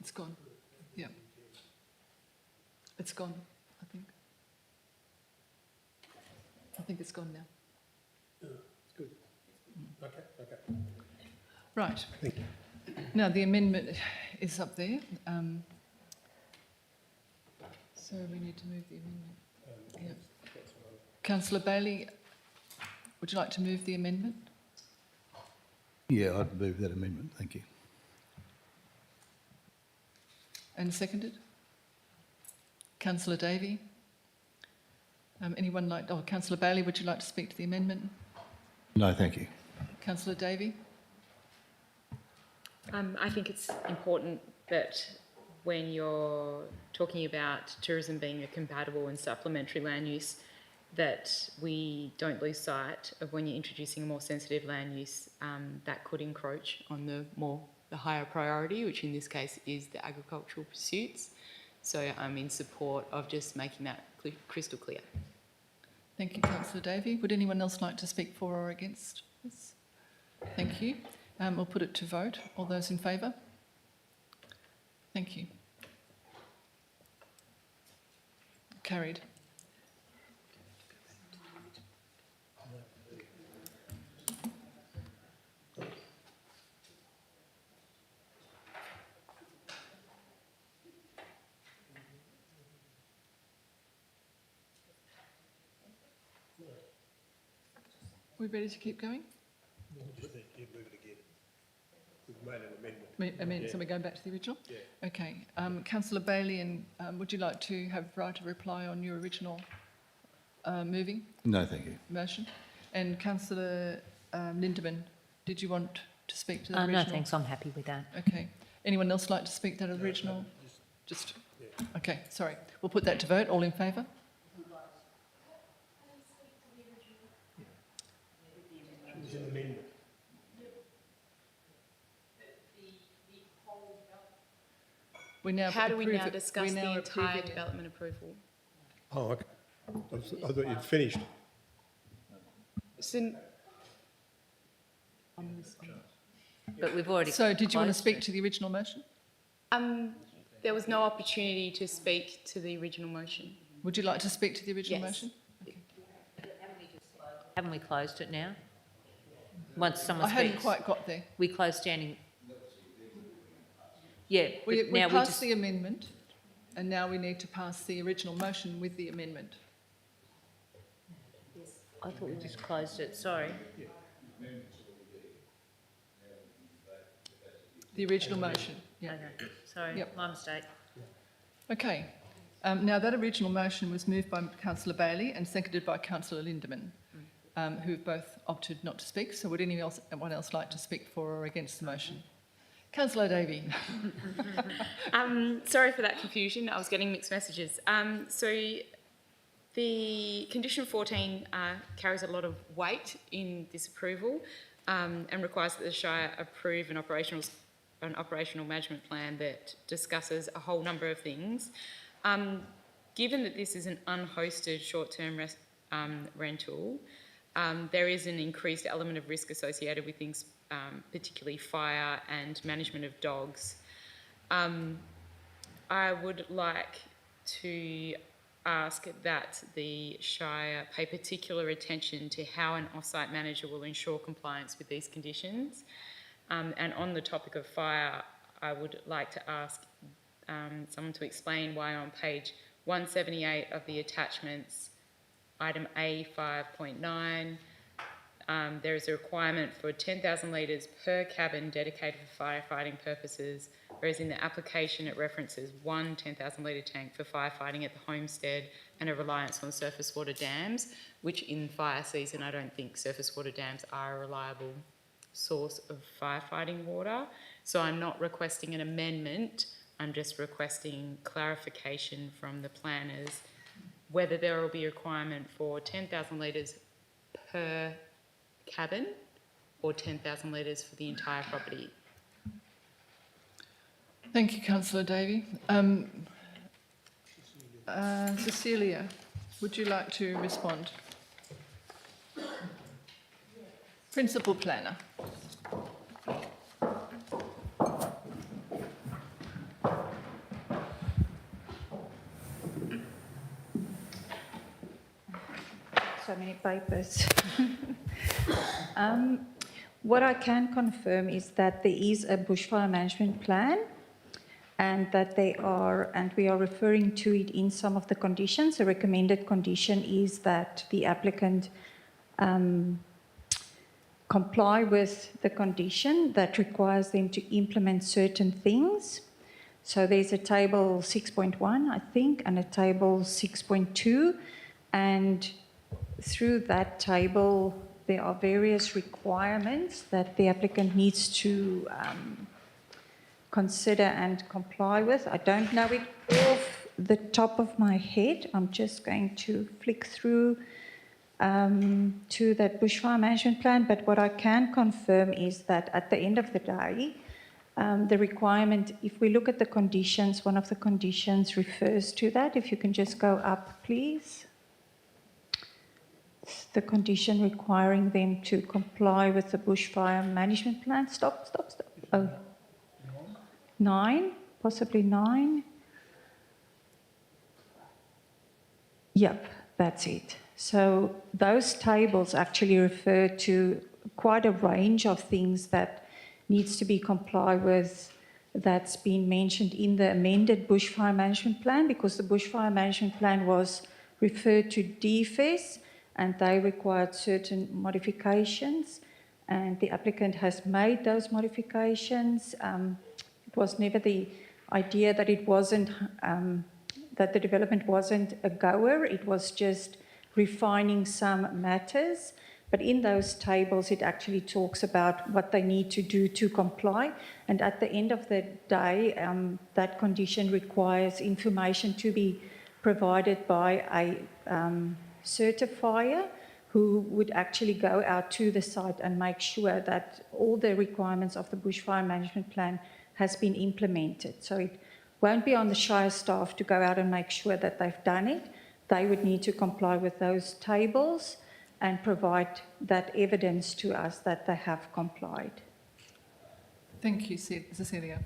It's gone. Yeah. It's gone, I think. I think it's gone now. It's good. Okay. Right. Thank you. Now, the amendment is up there. So we need to move the amendment. Yeah. Councillor Bailey, would you like to move the amendment? Yeah, I'd move that amendment, thank you. And seconded? Councillor Davey? Anyone like, oh, Councillor Bailey, would you like to speak to the amendment? No, thank you. Councillor Davey? I think it's important that when you're talking about tourism being a compatible and supplementary land use, that we don't lose sight of when you're introducing a more sensitive land use that could encroach on the higher priority, which in this case is the agricultural pursuits. So I'm in support of just making that crystal clear. Thank you, Councillor Davey. Would anyone else like to speak for or against this? Thank you. We'll put it to vote. All those in favour? Thank you. Carried. We ready to keep going? Just need to move it again. We've made an amendment. So we're going back to the original? Yeah. Okay. Councillor Bailey, and would you like to have right of reply on your original moving No, thank you. motion? And Councillor Lindemann, did you want to speak to the original? No, thanks, I'm happy with that. Okay. Anyone else like to speak to that original? Just, okay, sorry. We'll put that to vote. All in favour? It's an amendment. We now How do we approve now it. discuss We're now the entire approving it. development approval? Oh, okay. I thought you'd finished. So, But we've already So did you want to closed speak it. to the original motion? there was no opportunity to speak to the original motion. Would you like to speak to the original Yes. motion? Haven't we closed it now? Once someone I hadn't speaks, quite got there. we close standing. Yeah, We but now we passed just, the amendment, and now we need to pass the original motion with the amendment. I thought we just closed it, sorry. The original motion, yeah. Okay, sorry, Yep. my mistake. Okay. Now, that original motion was moved by Councillor Bailey and seconded by Councillor Lindemann, who have both opted not to speak. So would anyone else like to speak for or against the motion? Councillor Davey. Sorry for that confusion. I was getting mixed messages. So the condition 14 carries a lot of weight in this approval and requires that the Shire approve an operational management plan that discusses a whole number of things. Given that this is an unhosted short-term rental, there is an increased element of risk associated with things, particularly fire and management of dogs. I would like to ask that the Shire pay particular attention to how an off-site manager will ensure compliance with these conditions. And on the topic of fire, I would like to ask someone to explain why on page 178 of the attachments, item A5.9, there is a requirement for 10,000 litres per cabin dedicated for firefighting purposes, whereas in the application it references one 10,000 litre tank for firefighting at the homestead and a reliance on surface water dams, which in fire season I don't think surface water dams are a reliable source of firefighting water. So I'm not requesting an amendment, I'm just requesting clarification from the planners whether there will be a requirement for 10,000 litres per cabin or 10,000 litres for the entire property. Cecilia, would you like to respond? Principal Planner. So many papers. What I can confirm is that there is a bushfire management plan and that they are, and we are referring to it in some of the conditions. A recommended condition is that the applicant comply with the condition that requires them to implement certain things. So there's a table 6.1, I think, and a table 6.2, and through that table, there are various requirements that the applicant needs to consider and comply with. I don't know it off the top of my head. I'm just going to flick through to that bushfire management plan. But what I can confirm is that at the end of the day, the requirement, if we look at the conditions, one of the conditions refers to that. If you can just go up, please. The condition requiring them to comply with the bushfire management plan. Stop. Oh, 9, possibly 9. Yep, that's it. So those tables actually refer to quite a range of things that needs to be complied with, that's been mentioned in the amended bushfire management plan, because the bushfire management plan was referred to DFES, and they required certain modifications, and the applicant has made those modifications. It was never the idea that it wasn't, that the development wasn't a goer, it was just refining some matters. But in those tables, it actually talks about what they need to do to comply, and at the end of the day, that condition requires information to be provided by a certifier who would actually go out to the site and make sure that all the requirements of the bushfire management plan has been implemented. So it won't be on the Shire staff to go out and make sure that they've done it. They would need to comply with those tables and provide that evidence to us that they have complied. Thank you, Cecilia.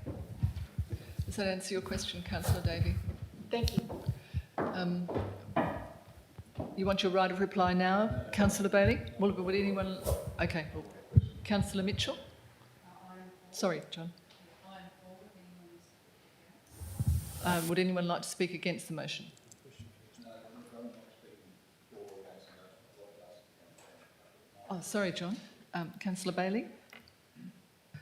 Does that answer your question, Councillor Davey? Thank you. You want your right of reply now, Councillor Bailey? Would anyone? Okay. Well, Councillor Mitchell. Sorry, John. Would anyone like to speak against the motion? Oh, sorry, John. Councillor Bailey.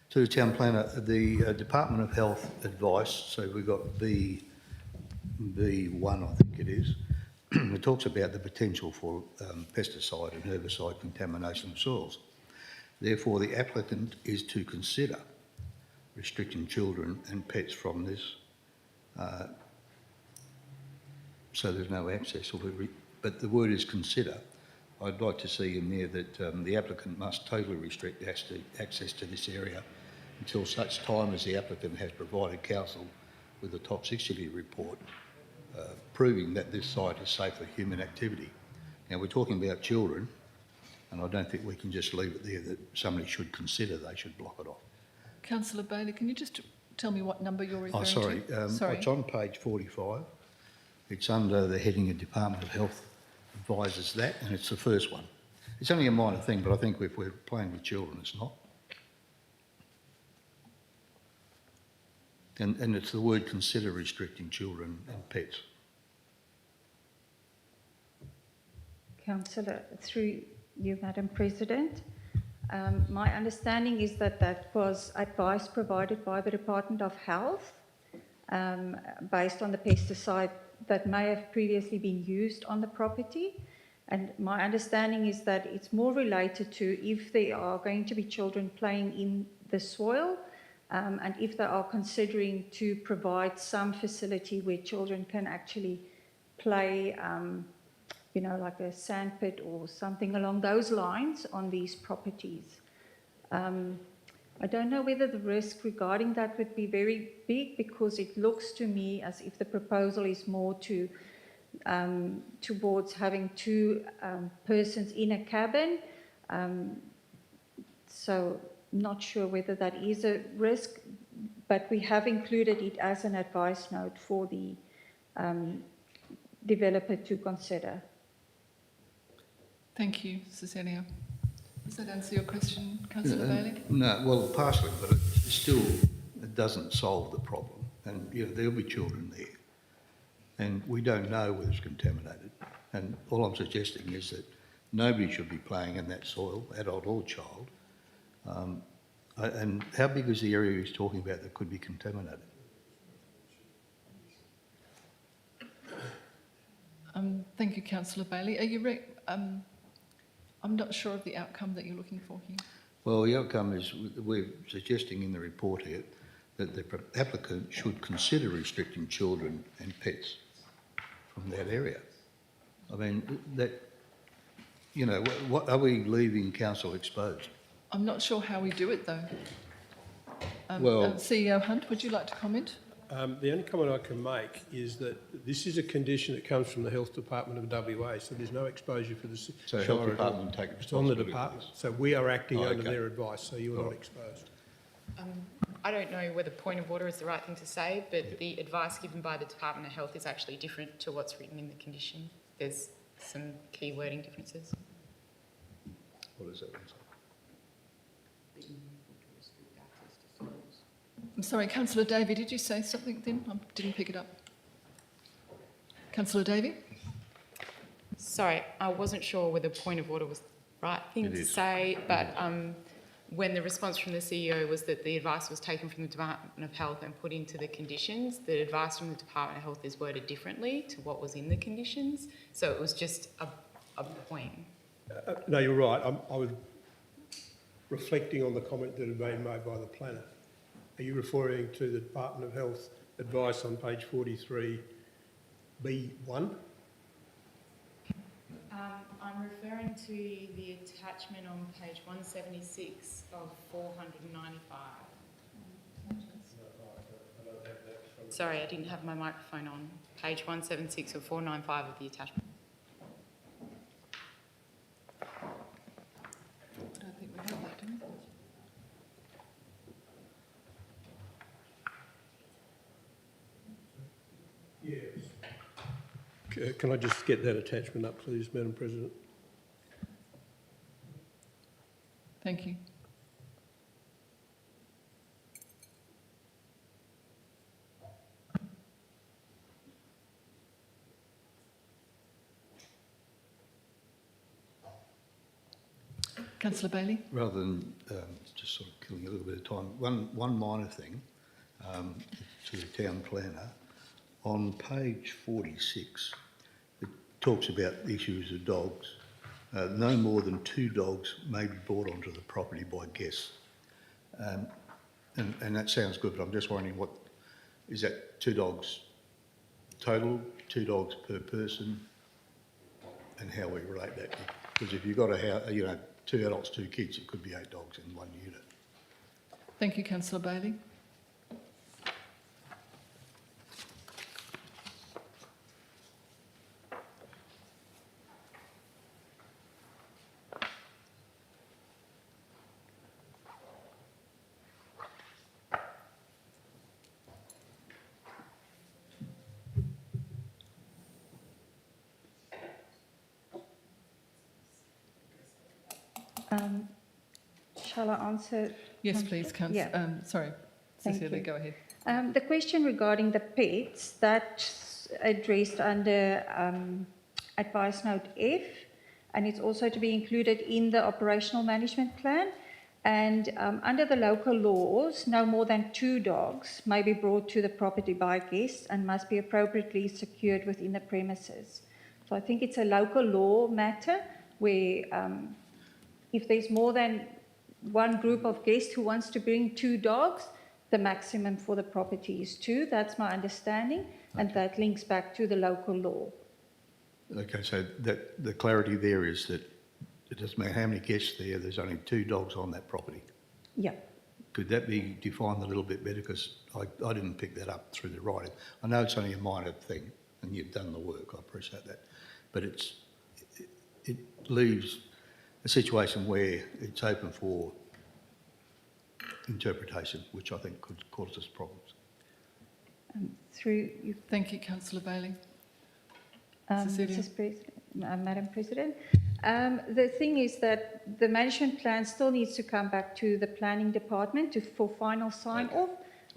To the Town Planner, the Department of Health advice, so we've got B1, I think it is. It talks about the potential for pesticide and herbicide contamination of soils. Therefore, the applicant is to consider restricting children and pets from this, so there's no access. But the word is consider. I'd like to see in there that the applicant must totally restrict access to this area until such time as the applicant has provided council with a toxicity report proving that this site is safe for human activity. Now, we're talking about children, and I don't think we can just leave it there that somebody should consider they should block it off. Councillor Bailey, can you just tell me what number you're referring Sorry. to? Sorry. It's on page 45. It's under the heading of Department of Health advises that, and it's the first one. It's only a minor thing, but I think if we're playing with children, it's not. And it's the word consider restricting children and pets. Councillor, through you, Madam President, my understanding is that that was advice provided by the Department of Health based on the pesticide that may have previously been used on the property. And my understanding is that it's more related to if there are going to be children playing in the soil, and if they are considering to provide some facility where children can actually play, you know, like a sandpit or something along those lines on these properties. I don't know whether the risk regarding that would be very big, because it looks to me as if the proposal is more to towards having two persons in a cabin. So not sure whether that is a risk, but we have included it as an advice note for the developer to consider. Thank you, Cecilia. Does that answer your question, Councillor Bailey? No, well, partially, but it doesn't solve the problem. And, there'll be children there. And we don't know whether it's contaminated. And all I'm suggesting is that nobody should be playing in that soil, adult or child. And how big is the area he's talking about that could be contaminated? Thank you, Councillor Bailey. Are you I'm not sure of the outcome that you're looking for here. Well, the outcome is we're suggesting in the report here that the applicant should consider restricting children and pets from that area. I mean, what are we leaving council exposed? I'm not sure how we do it, though. Well- CEO Hunt, would you like to comment? The only comment I can make is that this is a condition that comes from the Health Department of WA, so there's no exposure for the So Shire Health at all. Department take It's on the responsibility for department, this? so we are acting Oh, under okay. their advice, so you are not exposed. I don't know whether point of order is the right thing to say, but the advice given by the Department of Health is actually different to what's written in the condition. There's some key wording differences. What is that? I'm sorry, Councillor Davey, did you say something then? I didn't pick it up. Councillor Davey? Sorry, I wasn't sure whether point of order was the right thing It to is. say, but when the response from the CEO was that the advice was taken from the Department of Health and put into the conditions, the advice from the Department of Health is worded differently to what was in the conditions. So it was just a point. No, you're right. I was reflecting on the comment that had been made by the planner. Are you referring to the Department of Health advice on page 43B1? I'm referring to the attachment on page 176 of 495. Sorry, I didn't have my microphone on. Page 176 of 495 of the attachment. I don't think we have that, do we? Can I just get that attachment up, please, Madam President? Thank you. Councillor Bailey? Rather than just sort of killing a little bit of time, one minor thing to the town planner. On page 46, it talks about the issues of dogs. No more than 2 dogs may be brought onto the property by guests. And that sounds good, but I'm just wondering is that 2 dogs total, 2 dogs per person, and how we relate that? Because if you've got a house, 2 adults, 2 kids, it could be 8 dogs in one unit. Thank you, Councillor Bailey. Shall I answer? Yes, please, Yeah. sorry, Thank Cecilia, you. go ahead. The question regarding the pets, that's addressed under advice note F, and it's also to be included in the operational management plan. And under the local laws, no more than 2 dogs may be brought to the property by guests and must be appropriately secured within the premises. So I think it's a local law matter where if there's more than one group of guests who wants to bring 2 dogs, the maximum for the property is 2. That's my understanding, and that links back to the local law. Okay, so the clarity there is that it doesn't matter how many guests there's only 2 dogs on that property. Yeah. Could that be defined a little bit better? Because I didn't pick that up through the writing. I know it's only a minor thing, and you've done the work, I appreciate that. But it leaves a situation where it's open for interpretation, which I think could cause us problems. Through you, Thank you, councillor Bailey. Cecilia. Madam President. The thing is that the management plan still needs to come back to the planning department for final sign-off,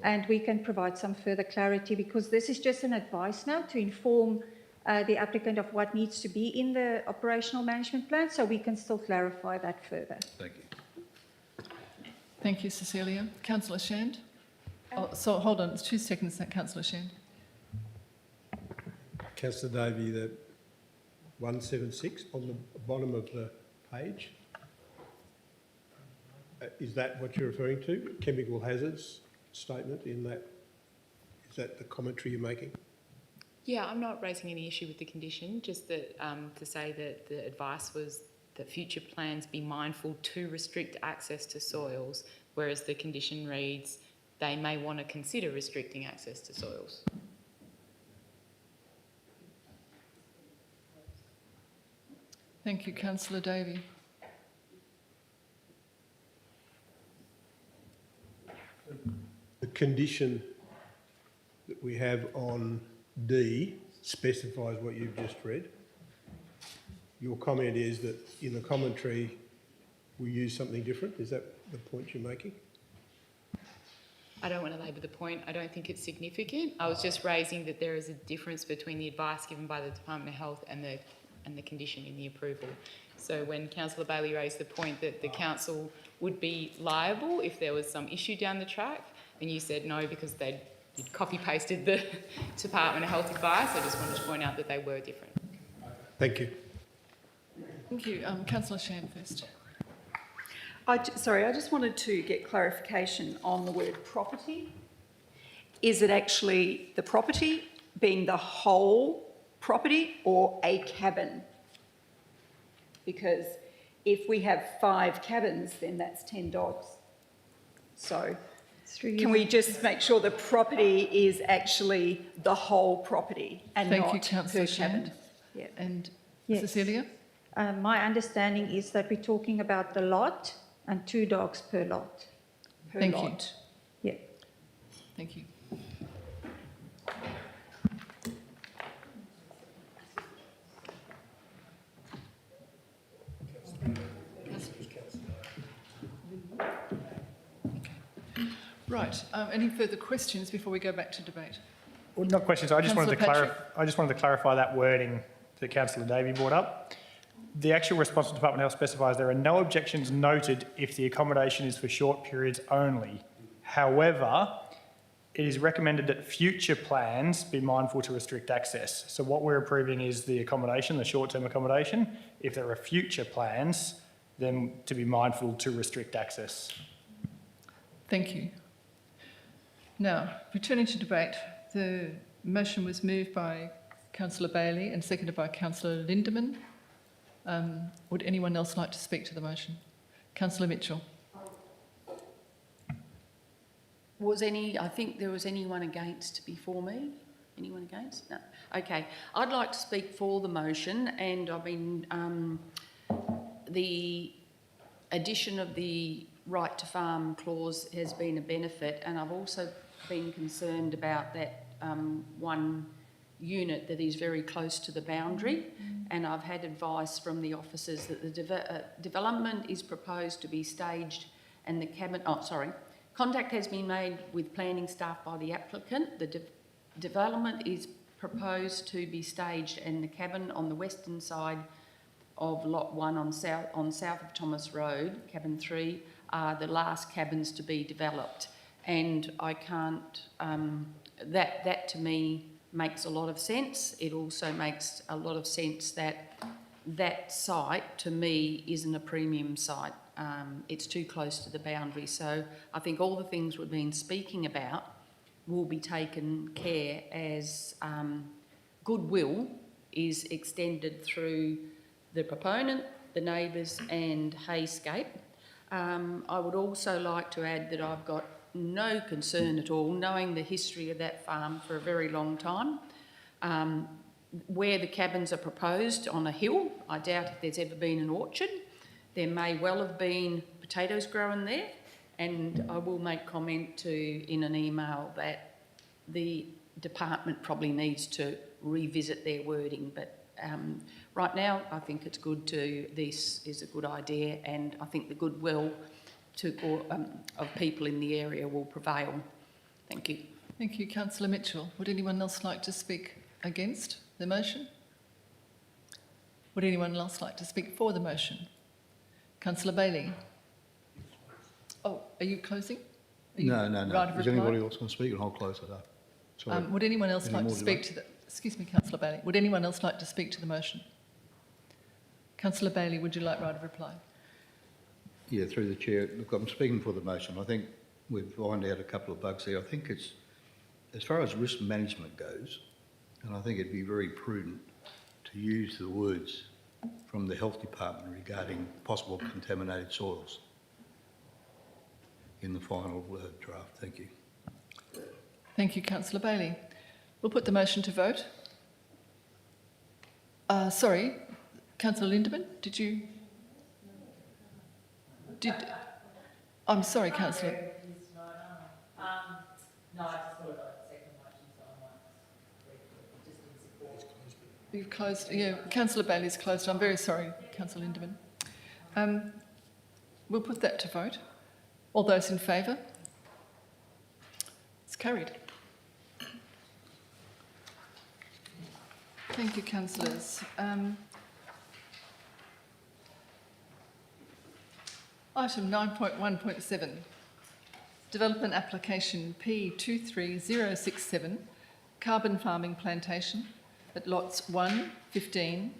and we can provide some further clarity, because this is just an advice now to inform the applicant of what needs to be in the operational management plan, so we can still clarify that further. Thank you. Thank you, Cecilia. Councillor Shand? Oh, so hold on, 2 seconds, councillor Shand. Councillor Davey, the 176 on the bottom of the page, is that what you're referring to? Chemical hazards statement in that? Is that the commentary you're making? Yeah, I'm not raising any issue with the condition, just that to say that the advice was that future plans be mindful to restrict access to soils, whereas the condition reads they may want to consider restricting access to soils. Thank you, councillor Davey. The condition that we have on D specifies what you've just read. Your comment is that in the commentary we use something different. Is that the point you're making? I don't want to labour the point. I don't think it's significant. I was just raising that there is a difference between the advice given by the Department of Health and the condition in the approval. So when councillor Bailey raised the point that the council would be liable if there was some issue down the track, and you said no because they'd copy-pasted the Department of Health advice, I just wanted to point out that they were different. Thank you. Thank you. Councillor Shand first. Sorry, I just wanted to get clarification on the word property. Is it actually the property being the whole property or a cabin? Because if we have 5 cabins, then that's 10 dogs. So can we just make sure the property is actually the whole property and Thank not you, councillor per cabin? Shand. Yeah. And Yes. Cecilia? My understanding is that we're talking about the lot and 2 dogs per lot. Per Thank you. lot. Yeah. Thank you. Right. Any further questions before we go back to debate? Well, not questions. I just wanted to Councillor clarify. I just wanted to clarify that wording that Councillor Davey brought up. The actual response to the Department of Health specifies there are no objections noted if the accommodation is for short periods only. However, it is recommended that future plans be mindful to restrict access. So what we're approving is the accommodation, the short-term accommodation. If there are future plans, then to be mindful to restrict access. Thank you. Now, returning to debate, the motion was moved by councillor Bailey and seconded by councillor Lindemann. Would anyone else like to speak to the motion? Councillor Mitchell. I think there was anyone against before me? Anyone against? No. Okay. I'd like to speak for the motion, and I've been, the addition of the right to farm clause has been a benefit, and I've also been concerned about that one unit that is very close to the boundary, and I've had advice from the officers that the development is proposed to be staged and the cabin, contact has been made with planning staff by the applicant. The development is proposed to be staged and the cabin on the western side of Lot 1 on south of Thomas Road, cabin 3, are the last cabins to be developed. And I can't, that to me makes a lot of sense. It also makes a lot of sense that that site to me isn't a premium site. It's too close to the boundary. So I think all the things we've been speaking about will be taken care as goodwill is extended through the proponent, the neighbours and Hayscape. I would also like to add that I've got no concern at all, knowing the history of that farm for a very long time, where the cabins are proposed on a hill, I doubt if there's ever been an orchard. There may well have been potatoes growing there, and I will make comment in an email that the department probably needs to revisit their wording, but right now I think it's good this is a good idea, and I think the goodwill of people in the area will prevail. Thank you. Thank you, Councillor Mitchell. Would anyone else like to speak against the motion? Would anyone else like to speak for the motion? Councillor Bailey. Oh, are you closing? Are you No. right of Is reply? anybody else going to speak? And I'll close it up. Sorry. Would anyone else Any like to more speak to the... Excuse me, Councillor Bailey. Would anyone else like to speak to the motion? Councillor Bailey, would you like right of reply? Yeah, through the chair. Look, I'm speaking for the motion. I think we've ironed out a couple of bugs there. I think it's, as far as risk management goes, and I think it'd be very prudent to use the words from the Health Department regarding possible contaminated soils in the final draft. Thank you. Thank you, Councillor Bailey. We'll put the motion to vote. Sorry, Councillor Lindemann, did you... I'm sorry, Councillor. No, I just thought I'd second motion, so I might just in support. You've closed, yeah, Councillor Bailey's closed. I'm very sorry, Councillor Lindemann. We'll put that to vote. All those in favour? It's carried. Thank you, councillors. Item 9.1.7, Development Application P23067, Carbon Farming Plantation at lots 1, 15,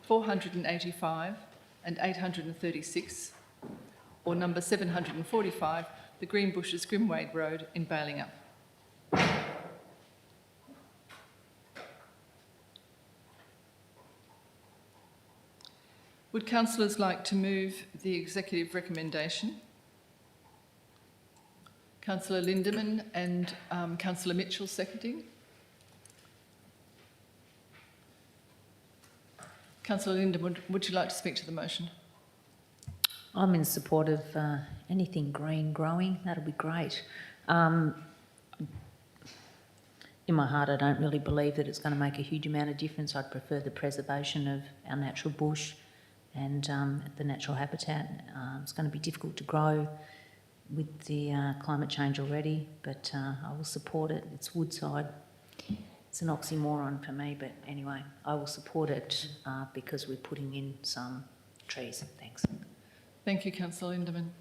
485 and 836, or number 745, the Greenbushes Grimwade Road in Balingup. Would councillors like to move the executive recommendation? Councillor Lindemann and Councillor Mitchell seconding. Councillor Lindemann, would you like to speak to the motion? I'm in support of anything green growing. That'll be great. In my heart, I don't really believe that it's going to make a huge amount of difference. I'd prefer the preservation of our natural bush and the natural habitat. It's going to be difficult to grow with the climate change already, but I will support it. It's Woodside. It's an oxymoron for me, but anyway, I will support it because we're putting in some trees. Thanks. Thank you, Councillor Lindemann.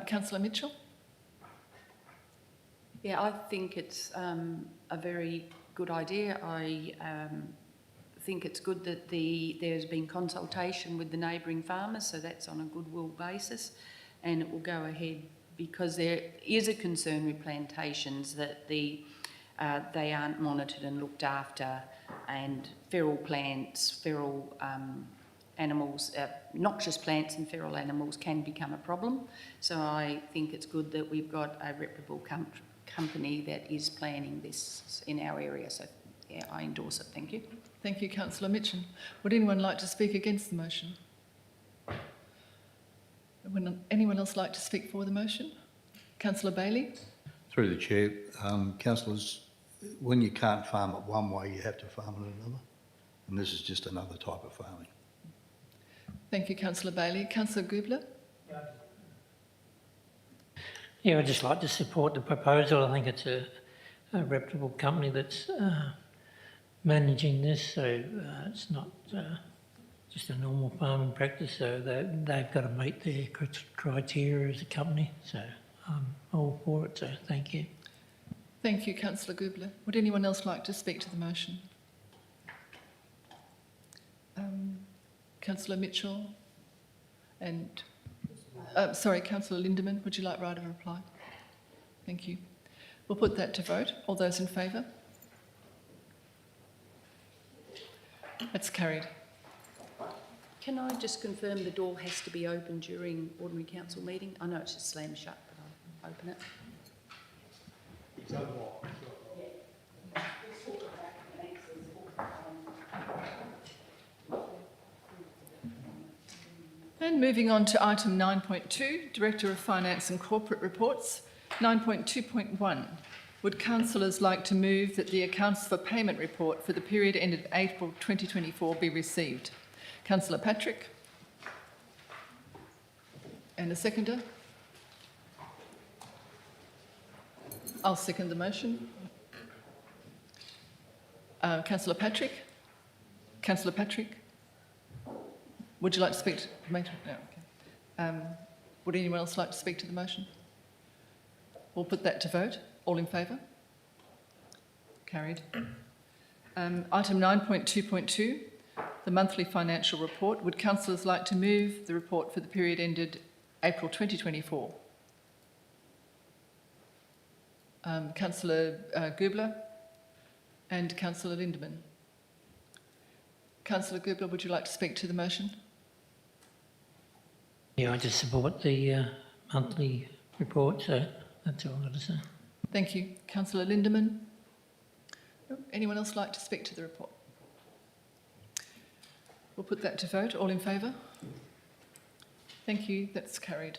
Councillor Mitchell? Yeah, I think it's a very good idea. I think it's good that there's been consultation with the neighbouring farmers, so that's on a goodwill basis, and it will go ahead because there is a concern with plantations that they aren't monitored and looked after, and feral plants, feral animals, noxious plants and feral animals can become a problem. So I think it's good that we've got a reputable company that is planning this in our area. So yeah, I endorse it. Thank you. Thank you, Councillor Mitchell. Would anyone like to speak against the motion? Would anyone else like to speak for the motion? Councillor Bailey? Through the chair, councillors, when you can't farm it one way, you have to farm it another. And this is just another type of farming. Thank you, Councillor Bailey. Councillor Gubler? Yeah, I'd just like to support the proposal. I think it's a reputable company that's managing this, so it's not just a normal farming practice, so they've got to meet their criteria as a company, so I'm all for it, so thank you. Thank you, Councillor Gubler. Would anyone else like to speak to the motion? Councillor Mitchell and... sorry, Councillor Lindemann, would you like right of reply? Thank you. We'll put that to vote. All those in favour? That's carried. Can I just confirm the door has to be open during ordinary council meeting? I know it's just slammed shut, but I'll open it. It's unlocked. And moving on to item 9.2, Director of Finance and Corporate Reports. 9.2.1. Would councillors like to move that the accounts for payment report for the period ended April 2024 be received? Councillor Patrick. And a seconder? I'll second the motion. Councillor Patrick? Councillor Patrick? Would you like to speak to the motion? No, okay. Would anyone else like to speak to the motion? We'll put that to vote. All in favour? Carried. Item 9.2.2, the monthly financial report. Would councillors like to move the report for the period ended April 2024? Councillor Goobler and Councillor Lindemann. Councillor Goobler, would you like to speak to the motion? Yeah, I just support the monthly report, so that's all I've got to say. Thank you. Councillor Lindemann? Anyone else like to speak to the report? We'll put that to vote. All in favour? Thank you. That's carried.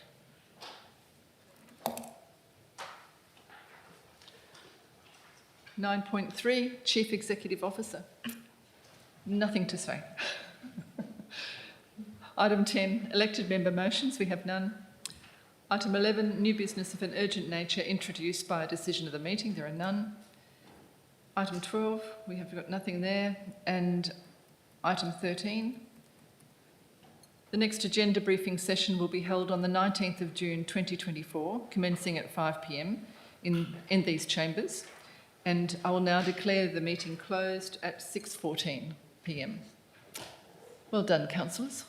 (9.3) Chief Executive Officer. Nothing to say. Item 10, elected member motions. We have none. Item 11, new business of an urgent nature introduced by a decision of the meeting. There are none. Item 12, we have got nothing there. And item 13, the next agenda briefing session will be held on the 19th of June 2024, commencing at 5 p.m. in these chambers. And I will now declare the meeting closed at 6:14 p.m. Well done, councillors.